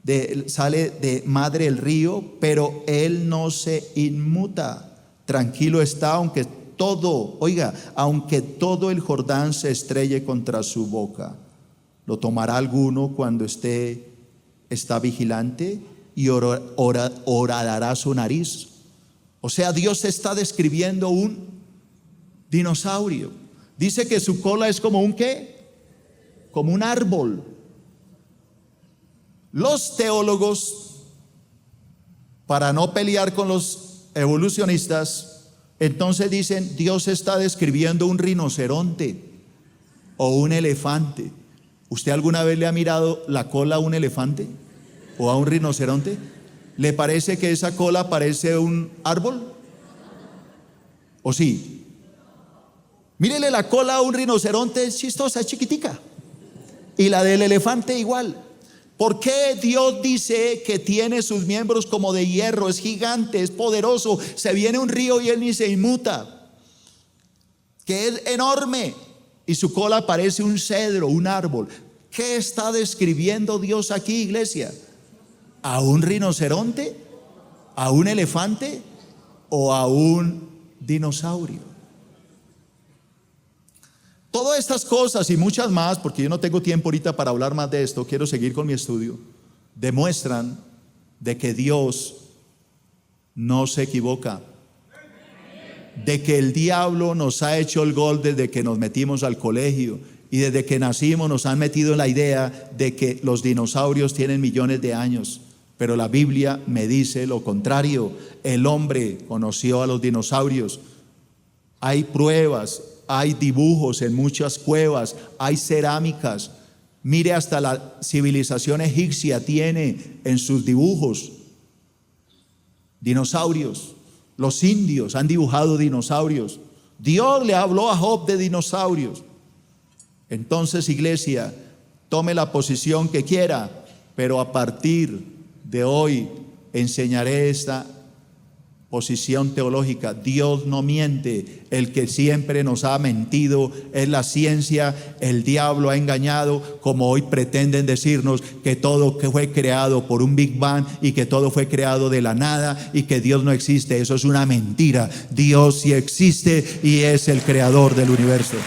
de madre el río, pero él no se inmuta. Tranquilo está, aunque todo el Jordán se estrelle contra su boca. ¿Lo tomará alguno cuando está vigilante y horadará su nariz? O sea, Dios está describiendo un dinosaurio. Dice que su cola es como un ¿qué? Como un árbol. Los teólogos, para no pelear con los evolucionistas, entonces dicen, Dios está describiendo un rinoceronte o un elefante. ¿Usted alguna vez le ha mirado la cola a un elefante o a un rinoceronte? ¿Le parece que esa cola parece un árbol? ¿O sí? Mírele la cola a un rinoceronte, es chistosa, es chiquitica. Y la del elefante igual. ¿Por qué Dios dice que tiene sus miembros como de hierro? Es gigante, es poderoso. Se viene un río y él ni se inmuta. que es enorme y su cola parece un cedro, un árbol. ¿Qué está describiendo Dios aquí, iglesia? ¿A un rinoceronte? ¿A un elefante? ¿O a un dinosaurio? Todas estas cosas y muchas más, porque yo no tengo tiempo ahorita para hablar más de esto, quiero seguir con mi estudio, demuestran de que Dios no se equivoca, de que el diablo nos ha hecho el gol desde que nos metimos al colegio y desde que nacimos nos han metido en la idea de que los dinosaurios tienen millones de años, pero la Biblia me dice lo contrario. El hombre conoció a los dinosaurios. Hay pruebas, hay dibujos en muchas cuevas, hay cerámicas. Mire, hasta la civilización egipcia tiene en sus dibujos dinosaurios. Los indios han dibujado dinosaurios. Dios le habló a Job de dinosaurios. Entonces, iglesia, tome la posición que quiera, pero a partir de hoy enseñaré esta posición teológica. Dios no miente. El que siempre nos ha mentido es la ciencia. El diablo ha engañado, como hoy pretenden decirnos que todo que fue creado por un Big Bang y que todo fue creado de la nada y que Dios no existe. Eso es una mentira. Dios sí existe y es el creador del universo.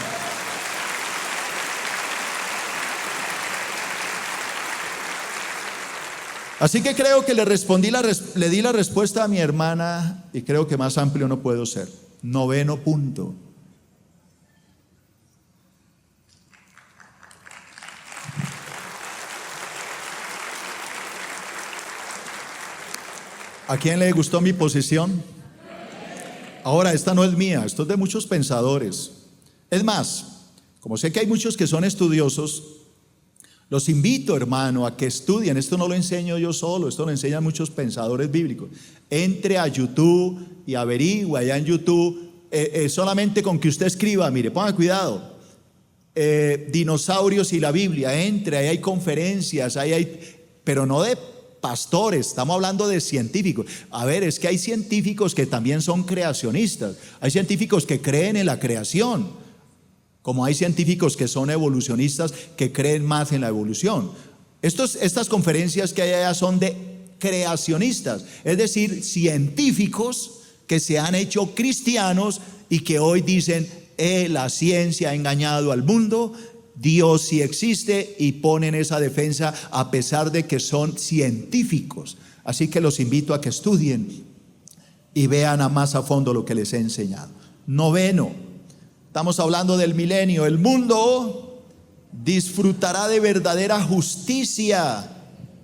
Así que creo que le di la respuesta a mi hermana y creo que más amplio no puedo ser. 9º punto. ¿A quién le gustó mi posición? Ahora, esta no es mía, esto es de muchos pensadores. Es más, como sé que hay muchos que son estudiosos, los invito, hermano, a que estudien. Esto no lo enseño yo solo, esto lo enseñan muchos pensadores bíblicos. Entre a YouTube y averigüe allá en YouTube, solamente con que usted escriba, mire, ponga cuidado, dinosaurios y la Biblia, entre, ahí hay conferencias, pero no de pastores, estamos hablando de científicos. A ver, es que hay científicos que también son creacionistas, hay científicos que creen en la creación, como hay científicos que son evolucionistas que creen más en la evolución. Estas conferencias que hay allá son de creacionistas, es decir, científicos que se han hecho cristianos y que hoy dicen, la ciencia ha engañado al mundo, Dios sí existe, y ponen esa defensa a pesar de que son científicos. Así que los invito a que estudien y vean a más a fondo lo que les he enseñado. 9. Estamos hablando del milenio. El mundo disfrutará de verdadera justicia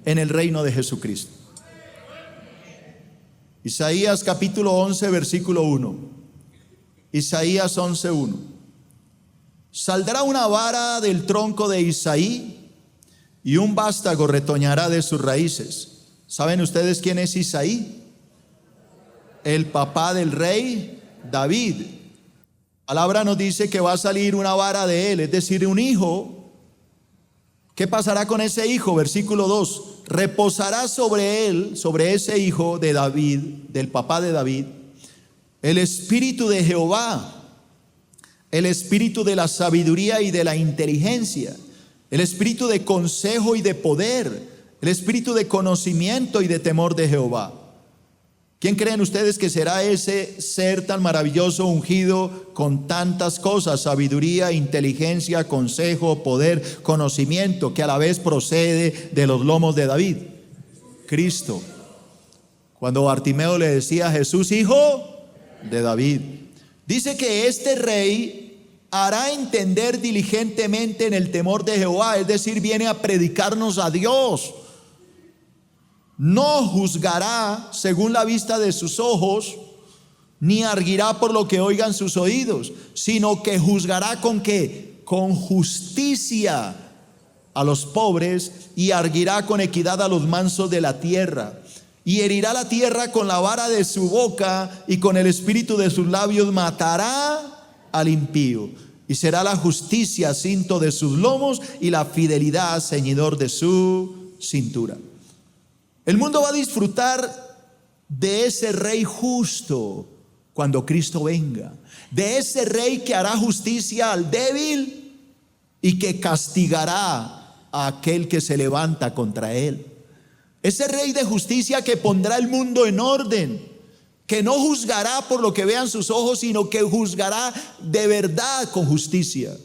en el reino de Jesucristo. Isaías capítulo 11, versículo 1. Isaías 11:1. Saldrá una vara del tronco de Isaí y un vástago retoñará de sus raíces. ¿Saben ustedes quién es Isaí? El papá del rey David. La palabra nos dice que va a salir una vara de él, es decir, un hijo. ¿Qué pasará con ese hijo? Versículo 2. Reposará sobre él, sobre ese hijo de David, del papá de David, el espíritu de Jehová, el espíritu de la sabiduría y de la inteligencia, el espíritu de consejo y de poder, el espíritu de conocimiento y de temor de Jehová. ¿Quién creen ustedes que será ese ser tan maravilloso, ungido con tantas cosas? Sabiduría, inteligencia, consejo, poder, conocimiento, que a la vez procede de los lomos de David. Cristo. Cuando Bartimeo le decía a Jesús, hijo de David, dice que este rey hará entender diligentemente en el temor de Jehová, es decir, viene a predicarnos a Dios. No juzgará según la vista de sus ojos, ni arguirá por lo que oigan sus oídos, sino que juzgará ¿con qué? Con justicia a los pobres, y arguirá con equidad a los mansos de la tierra. Y herirá la tierra con la vara de su boca, y con el espíritu de sus labios matará al impío. Y será la justicia cinto de sus lomos, y la fidelidad ceñidor de su cintura. El mundo va a disfrutar de ese rey justo, cuando Cristo venga. De ese rey que hará justicia al débil y que castigará a aquel que se levanta contra él. Ese rey de justicia que pondrá el mundo en orden, que no juzgará por lo que vean sus ojos, sino que juzgará de verdad con justicia.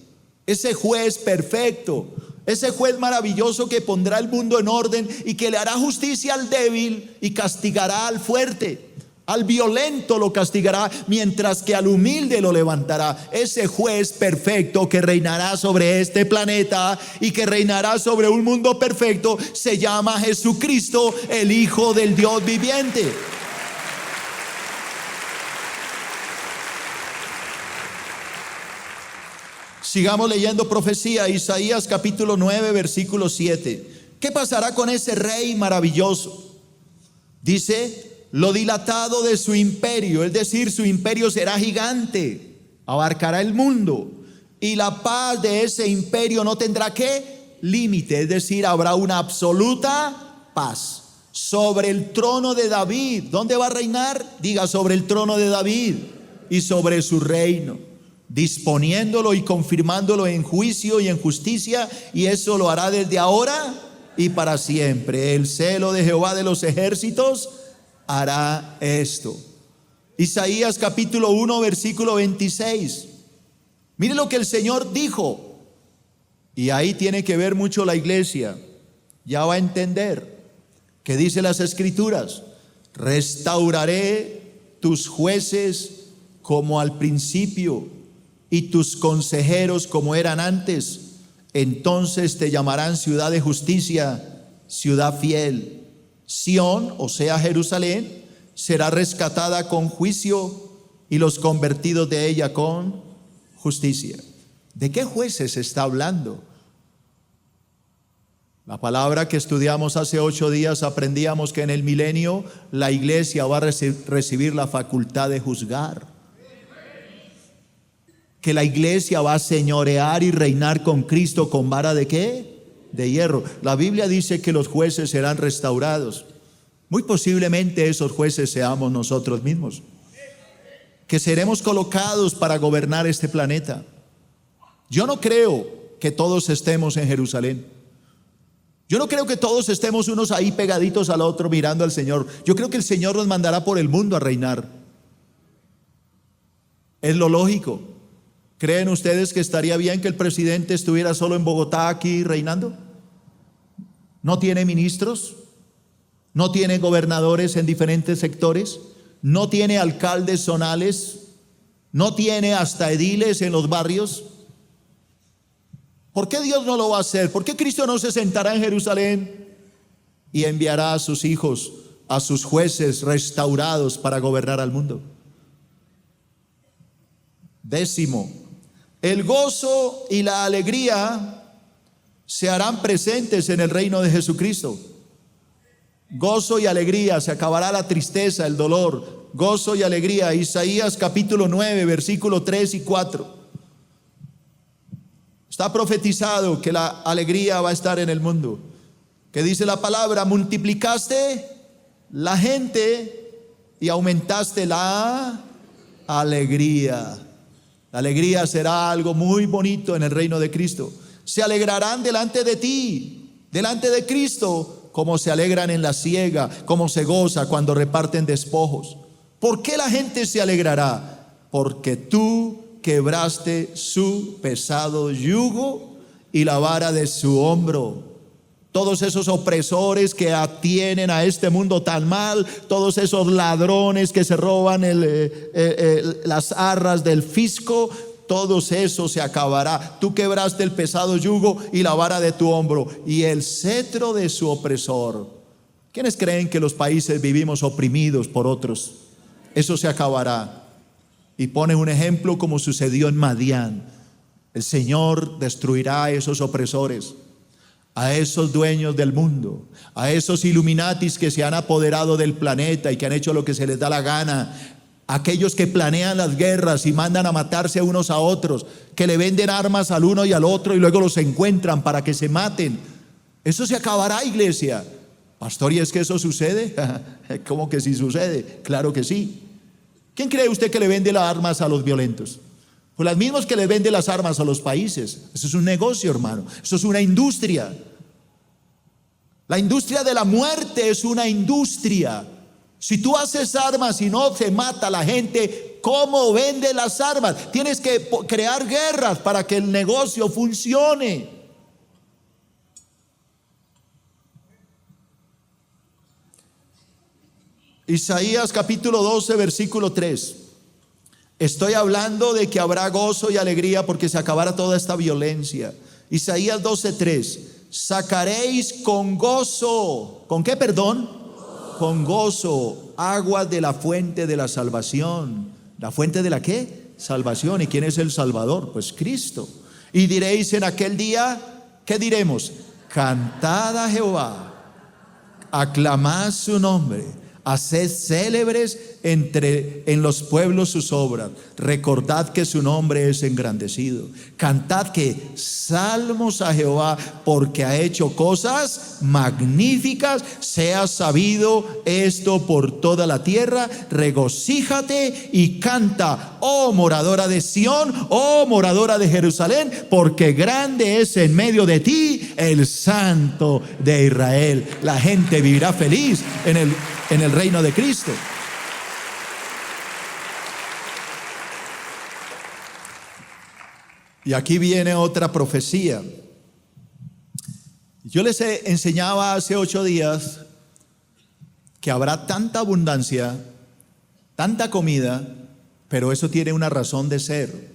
Ese juez perfecto, ese juez maravilloso que pondrá el mundo en orden y que le hará justicia al débil y castigará al fuerte. Al violento lo castigará, mientras que al humilde lo levantará. Ese juez perfecto que reinará sobre este planeta y que reinará sobre un mundo perfecto se llama Jesucristo, el Hijo del Dios viviente. Sigamos leyendo profecía, Isaías capítulo 9, versículo 7. ¿Qué pasará con ese rey maravilloso? Dice: lo dilatado de su imperio, es decir, su imperio será gigante, abarcará el mundo, y la paz de ese imperio no tendrá ¿qué? Límite, es decir, habrá una absoluta paz. Sobre el trono de David, ¿dónde va a reinar? Diga: sobre el trono de David y sobre su reino, disponiéndolo y confirmándolo en juicio y en justicia, y eso lo hará desde ahora y para siempre. El celo de Jehová de los ejércitos hará esto. Isaías capítulo 1, versículo 26. Mire lo que el Señor dijo, y ahí tiene que ver mucho la iglesia. Ya va a entender que dice las Escrituras: restauraré tus jueces como al principio y tus consejeros como eran antes. Entonces te llamarán ciudad de justicia, ciudad fiel. Sión, o sea Jerusalén, será rescatada con juicio y los convertidos de ella con justicia. ¿De qué jueces está hablando? La palabra que estudiamos hace 8 días, aprendíamos que en el milenio la iglesia va a recibir la facultad de juzgar, que la iglesia va a señorear y reinar con Cristo con vara ¿de qué? De hierro. La Biblia dice que los jueces serán restaurados. Muy posiblemente esos jueces seamos nosotros mismos, que seremos colocados para gobernar este planeta. Yo no creo que todos estemos en Jerusalén. Yo no creo que todos estemos unos ahí pegaditos al otro mirando al Señor. Yo creo que el Señor nos mandará por el mundo a reinar. Es lo lógico. ¿Creen ustedes que estaría bien que el presidente estuviera solo en Bogotá aquí reinando? ¿No tiene ministros? ¿No tiene gobernadores en diferentes sectores? ¿No tiene alcaldes zonales? ¿No tiene hasta ediles en los barrios? ¿Por qué Dios no lo va a hacer? ¿Por qué Cristo no se sentará en Jerusalén y enviará a sus hijos, a sus jueces restaurados para gobernar al mundo? 10. El gozo y la alegría se harán presentes en el reino de Jesucristo. Gozo y alegría, se acabará la tristeza, el dolor. Gozo y alegría. Isaías capítulo 9, versículo 3 y 4. Está profetizado que la alegría va a estar en el mundo. Que dice la palabra: multiplicaste la gente y aumentaste la alegría. La alegría será algo muy bonito en el reino de Cristo. Se alegrarán delante de ti, delante de Cristo, como se alegran en la siega, como se goza cuando reparten despojos. ¿Por qué la gente se alegrará? Porque tú quebraste su pesado yugo y la vara de su hombro. Todos esos opresores que atienen a este mundo tan mal, todos esos ladrones que se roban las arras del fisco, todos eso se acabará. Tú quebraste el pesado yugo y la vara de tu hombro y el cetro de su opresor. ¿Quiénes creen que los países vivimos oprimidos por otros? Eso se acabará. Y pone un ejemplo como sucedió en Madián. El Señor destruirá a esos opresores, a esos dueños del mundo, a esos Illuminatis que se han apoderado del planeta y que han hecho lo que se les da la gana, aquellos que planean las guerras y mandan a matarse unos a otros, que le venden armas al uno y al otro y luego los encuentran para que se maten. Eso se acabará, iglesia. Pastor, ¿y es que eso sucede? ¿Cómo que sí sucede? Claro que sí. ¿Quién cree usted que le vende las armas a los violentos? Pues las mismas que le venden las armas a los países. Eso es un negocio, hermano. Eso es una industria. La industria de la muerte es una industria. Si tú haces armas y no se mata a la gente, ¿cómo vende las armas? Tienes que crear guerras para que el negocio funcione. Isaías capítulo 12, versículo 3. Estoy hablando de que habrá gozo y alegría porque se acabará toda esta violencia. Isaías 12:3. Sacaréis con gozo. ¿Con qué, perdón? Con gozo aguas de la fuente de la salvación. ¿La fuente de la qué? Salvación. ¿Y quién es el Salvador? Pues Cristo. Y diréis en aquel día, ¿qué diremos? Cantad a Jehová, aclamad su nombre, haced célebres en los pueblos sus obras, recordad que su nombre es engrandecido, cantad que salmos a Jehová porque ha hecho cosas magníficas, sea sabido esto por toda la tierra, regocíjate y canta, oh moradora de Sión, oh moradora de Jerusalén, porque grande es en medio de ti el Santo de Israel. La gente vivirá feliz en el reino de Cristo. Y aquí viene otra profecía. Yo les enseñaba hace 8 días que habrá tanta abundancia, tanta comida, pero eso tiene una razón de ser.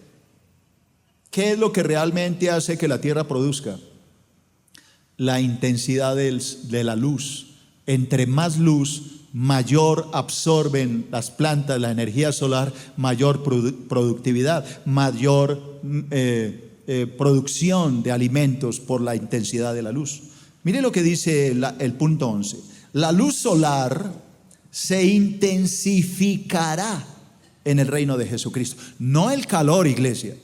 ¿Qué es lo que realmente hace que la tierra produzca? La intensidad de la luz. Entre más luz, mayor absorben las plantas, la energía solar, mayor productividad, mayor producción de alimentos por la intensidad de la luz. Mire lo que dice el punto 11. La luz solar se intensificará en el reino de Jesucristo. No el calor, iglesia.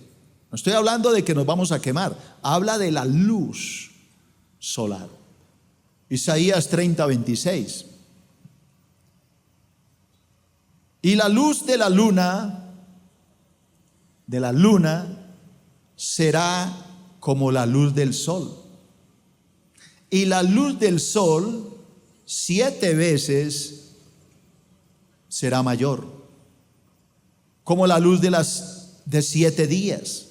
No estoy hablando de que nos vamos a quemar. Habla de la luz solar. Isaías 30:26. Y la luz de la luna será como la luz del sol. Y la luz del sol 7 veces será mayor, como la luz de 7 días.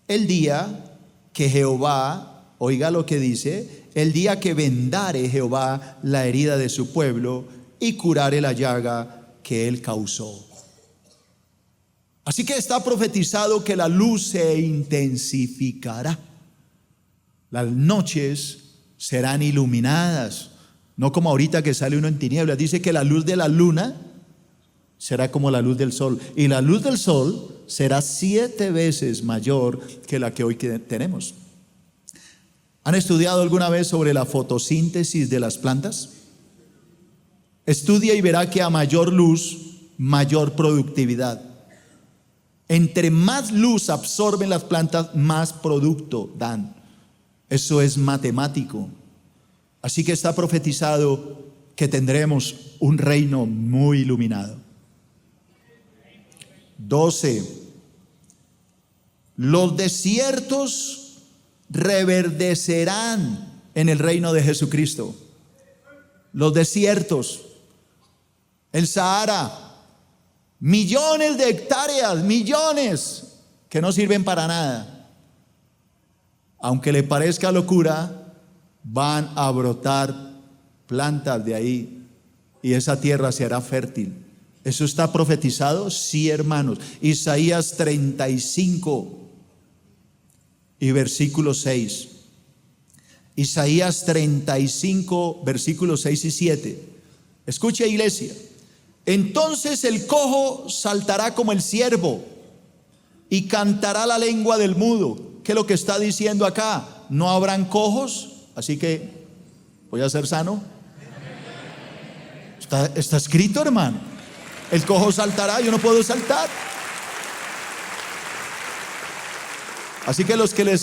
El día que Jehová, oiga lo que dice, el día que vendare Jehová la herida de su pueblo y curare la llaga que él causó. Así que está profetizado que la luz se intensificará. Las noches serán iluminadas, no como ahorita que sale uno en tinieblas. Dice que la luz de la luna será como la luz del sol, y la luz del sol será 7 veces mayor que la que hoy tenemos. ¿Han estudiado alguna vez sobre la fotosíntesis de las plantas? Estudia y verá que a mayor luz, mayor productividad. Entre más luz absorben las plantas, más producto dan. Eso es matemático. Así que está profetizado que tendremos un reino muy iluminado. 12. Los desiertos reverdecerán en el reino de Jesucristo. Los desiertos. El Sahara, millones de hectáreas, millones que no sirven para nada. Aunque le parezca locura, van a brotar plantas de ahí y esa tierra se hará fértil. ¿Eso está profetizado? Sí, hermanos. Isaías 35 y versículo 6. Isaías 35, versículos 6 y 7. Escuche, iglesia. Entonces el cojo saltará como el ciervo y cantará la lengua del mudo. ¿Qué es lo que está diciendo acá? No habrán cojos, así que voy a ser sano. Está escrito, hermano. El cojo saltará, yo no puedo saltar. Así que los que les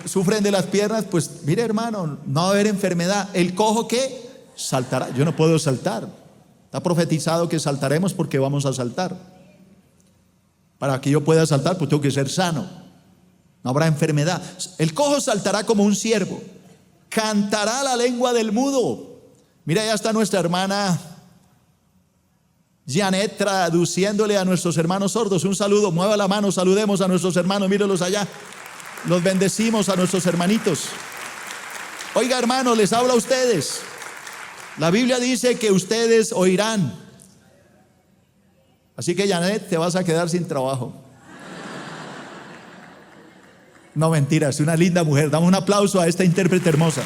sufren de las piernas, pues mire, hermano, no va a haber enfermedad. El cojo que saltará, yo no puedo saltar. Está profetizado que saltaremos porque vamos a saltar. Para que yo pueda saltar, pues tengo que ser sano. No habrá enfermedad. El cojo saltará como un ciervo. Cantará la lengua del mudo. Mira, ya está nuestra hermana Janet traduciéndole a nuestros hermanos sordos. Un saludo, mueva la mano, saludemos a nuestros hermanos, mírenlos allá. Los bendecimos a nuestros hermanitos. Oiga, hermanos, les habla a ustedes. La Biblia dice que ustedes oirán. Así que Janet, te vas a quedar sin trabajo. No, mentira, es una linda mujer. Damos un aplauso a esta intérprete hermosa.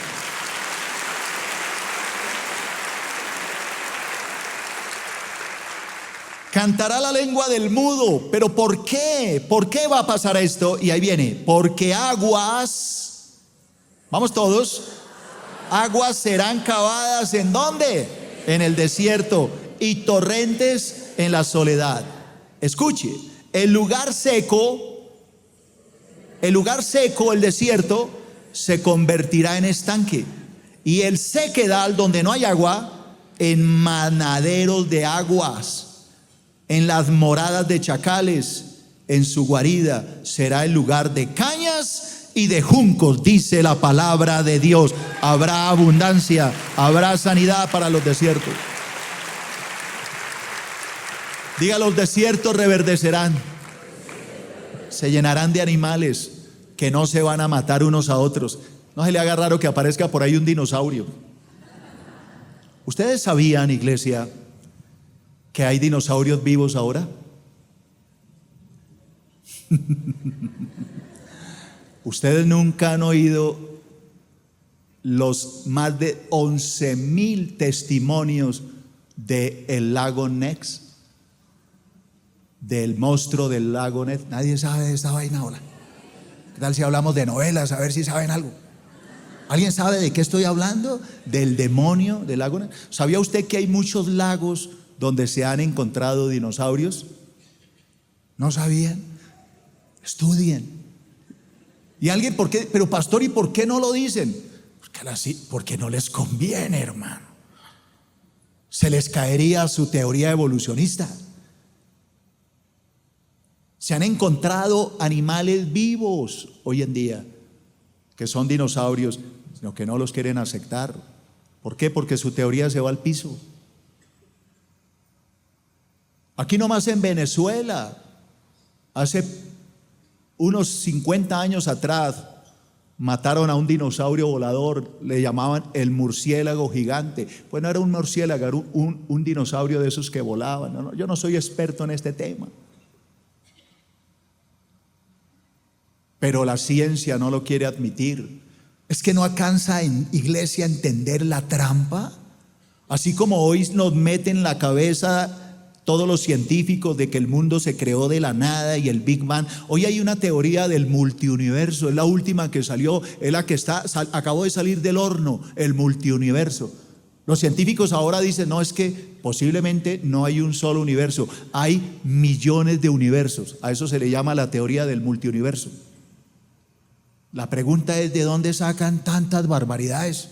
Cantará la lengua del mudo. ¿Pero por qué? ¿Por qué va a pasar esto? Y ahí viene. Porque aguas, vamos todos, aguas serán cavadas, ¿en dónde? En el desierto, y torrentes en la soledad. Escuche, el lugar seco, el desierto, se convertirá en estanque, y el sequedal, donde no hay agua, en manaderos de aguas. En las moradas de chacales, en su guarida, será el lugar de cañas y de juncos, dice la palabra de Dios. Habrá abundancia, habrá sanidad para los desiertos. Diga, los desiertos reverdecerán, se llenarán de animales que no se van a matar unos a otros. No se le haga raro que aparezca por ahí un dinosaurio. ¿Ustedes sabían, iglesia, que hay dinosaurios vivos ahora? Ustedes nunca han oído los más de 11,000 testimonios del lago Ness, del monstruo del lago Ness. Nadie sabe de esta vaina ahora. ¿Qué tal si hablamos de novelas? A ver si saben algo. ¿Alguien sabe de qué estoy hablando? Del demonio del lago Ness. ¿Sabía usted que hay muchos lagos donde se han encontrado dinosaurios? ¿No sabían? Estudien. Y alguien, ¿por qué? Pero pastor, ¿y por qué no lo dicen? Porque no les conviene, hermano. Se les caería su teoría evolucionista. Se han encontrado animales vivos hoy en día que son dinosaurios, sino que no los quieren aceptar. ¿Por qué? Porque su teoría se va al piso. Aquí nomás en Venezuela, hace unos 50 años atrás, mataron a un dinosaurio volador, le llamaban el murciélago gigante. Pues no era un murciélago, era un dinosaurio de esos que volaban. No, yo no soy experto en este tema, pero la ciencia no lo quiere admitir. Es que no alcanza en iglesia a entender la trampa. Así como hoy nos meten en la cabeza todos los científicos de que el mundo se creó de la nada y el Big Bang. Hoy hay una teoría del multiuniverso, es la última que salió, es la que acabó de salir del horno, el multiuniverso. Los científicos ahora dicen, no, es que posiblemente no hay un solo universo, hay millones de universos. A eso se le llama la teoría del multiuniverso. La pregunta es, ¿de dónde sacan tantas barbaridades?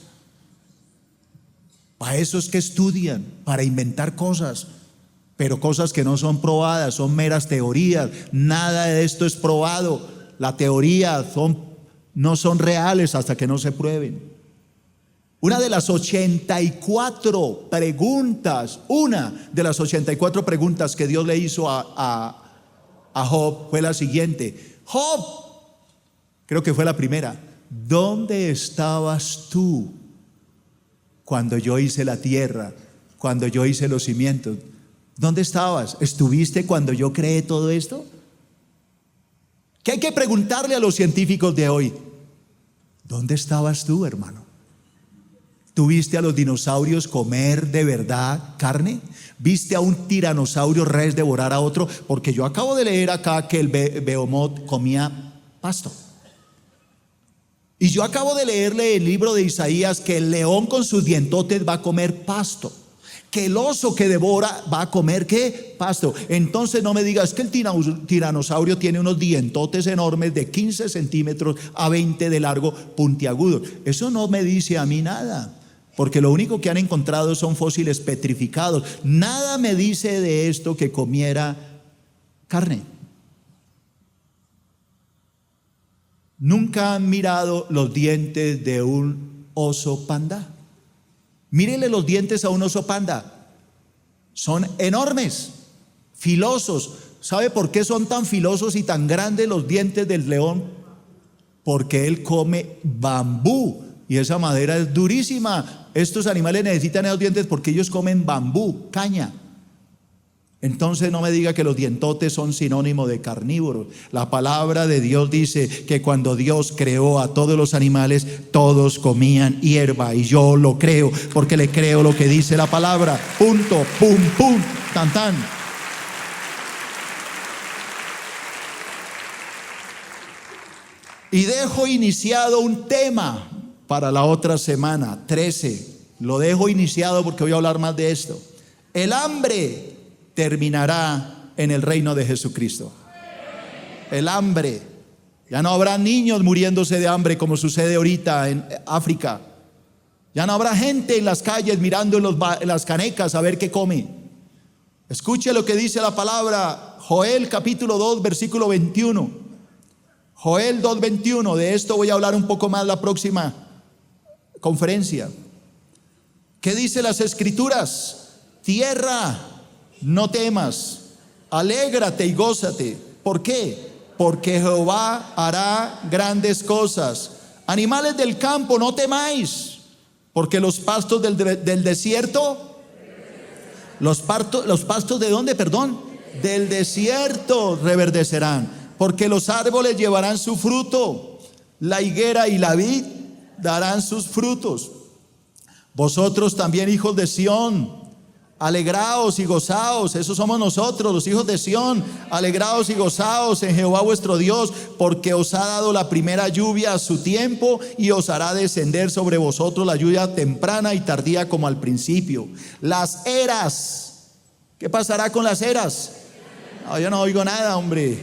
Para eso es que estudian, para inventar cosas. Pero cosas que no son probadas, son meras teorías. Nada de esto es probado. La teoría no son reales hasta que no se prueben. Una de las 84 preguntas que Dios le hizo a Job fue la siguiente. Job, creo que fue la primera. ¿Dónde estabas tú cuando yo hice la tierra, cuando yo hice los cimientos? ¿Dónde estabas? ¿Estuviste cuando yo creé todo esto? ¿Qué hay que preguntarle a los científicos de hoy? ¿Dónde estabas tú, hermano? ¿Tuviste a los dinosaurios comer de verdad carne? ¿Viste a un tiranosaurio rex devorar a otro? Porque yo acabo de leer acá que el Behemoth comía pasto. Y yo acabo de leerle el libro de Isaías que el león con sus dientotes va a comer pasto. Que el oso que devora va a comer ¿qué? Pasto. Entonces no me digas que el tiranosaurio tiene unos dientotes enormes de 15 centímetros a 20 de largo, puntiagudos. Eso no me dice a mí nada, porque lo único que han encontrado son fósiles petrificados. Nada me dice de esto que comiera carne. ¿Nunca han mirado los dientes de un oso panda? Mírenle los dientes a un oso panda. Son enormes, filosos. ¿Sabe por qué son tan filosos y tan grandes los dientes del león? Porque él come bambú y esa madera es durísima. Estos animales necesitan esos dientes porque ellos comen bambú, caña. Entonces no me diga que los dientotes son sinónimo de carnívoros. La palabra de Dios dice que cuando Dios creó a todos los animales, todos comían hierba, y yo lo creo porque le creo lo que dice la palabra. Punto, pum, pum, tan, tan. Y dejo iniciado un tema para la otra semana, 13. Lo dejo iniciado porque voy a hablar más de esto. El hambre terminará en el reino de Jesucristo. El hambre. Ya no habrá niños muriéndose de hambre como sucede ahorita en África. Ya no habrá gente en las calles mirando en las canecas a ver qué come. Escuche lo que dice la palabra. Joel capítulo 2 versículo 21. Joel 2:21. De esto voy a hablar un poco más la próxima conferencia. ¿Qué dice las escrituras? Tierra, no temas, alégrate y gózate. ¿Por qué? Porque Jehová hará grandes cosas. Animales del campo, no temáis, porque los pastos del desierto, los pastos ¿de dónde? Perdón, del desierto reverdecerán, porque los árboles llevarán su fruto, la higuera y la vid darán sus frutos. Vosotros también, hijos de Sión, alegraos y gozaos. Esos somos nosotros, los hijos de Sión. Alegraos y gozaos en Jehová vuestro Dios, porque os ha dado la primera lluvia a su tiempo, y os hará descender sobre vosotros la lluvia temprana y tardía como al principio. Las eras, ¿qué pasará con las eras? No, yo no oigo nada, hombre.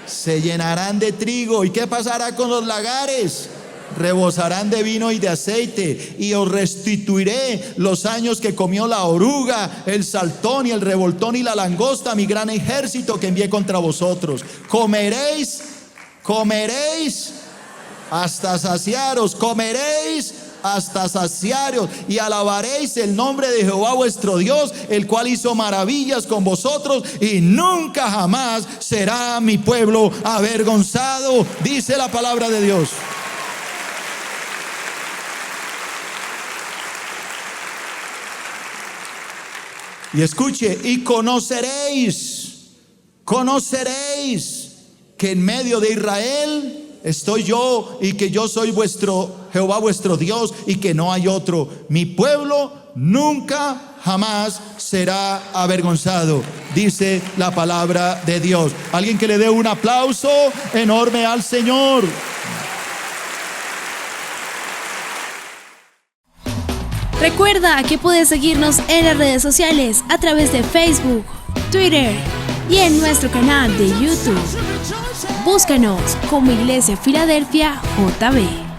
Se llenarán de trigo. ¿Y qué pasará con los lagares? Rebosarán de vino y de aceite, y os restituiré los años que comió la oruga, el saltón y el revoltón y la langosta, mi gran ejército que envié contra vosotros. Comeréis hasta saciaros, comeréis hasta saciaros, y alabaréis el nombre de Jehová vuestro Dios, el cual hizo maravillas con vosotros, y nunca jamás será mi pueblo avergonzado, dice la palabra de Dios. Y escuche, y conoceréis que en medio de Israel estoy yo, y que yo soy vuestro Jehová vuestro Dios, y que no hay otro. Mi pueblo nunca jamás será avergonzado, dice la palabra de Dios. Alguien que le dé un aplauso enorme al Señor. Recuerda que puedes seguirnos en las redes sociales a través de Facebook, Twitter y en nuestro canal de YouTube. Búscanos como Iglesia Filadelfia JB.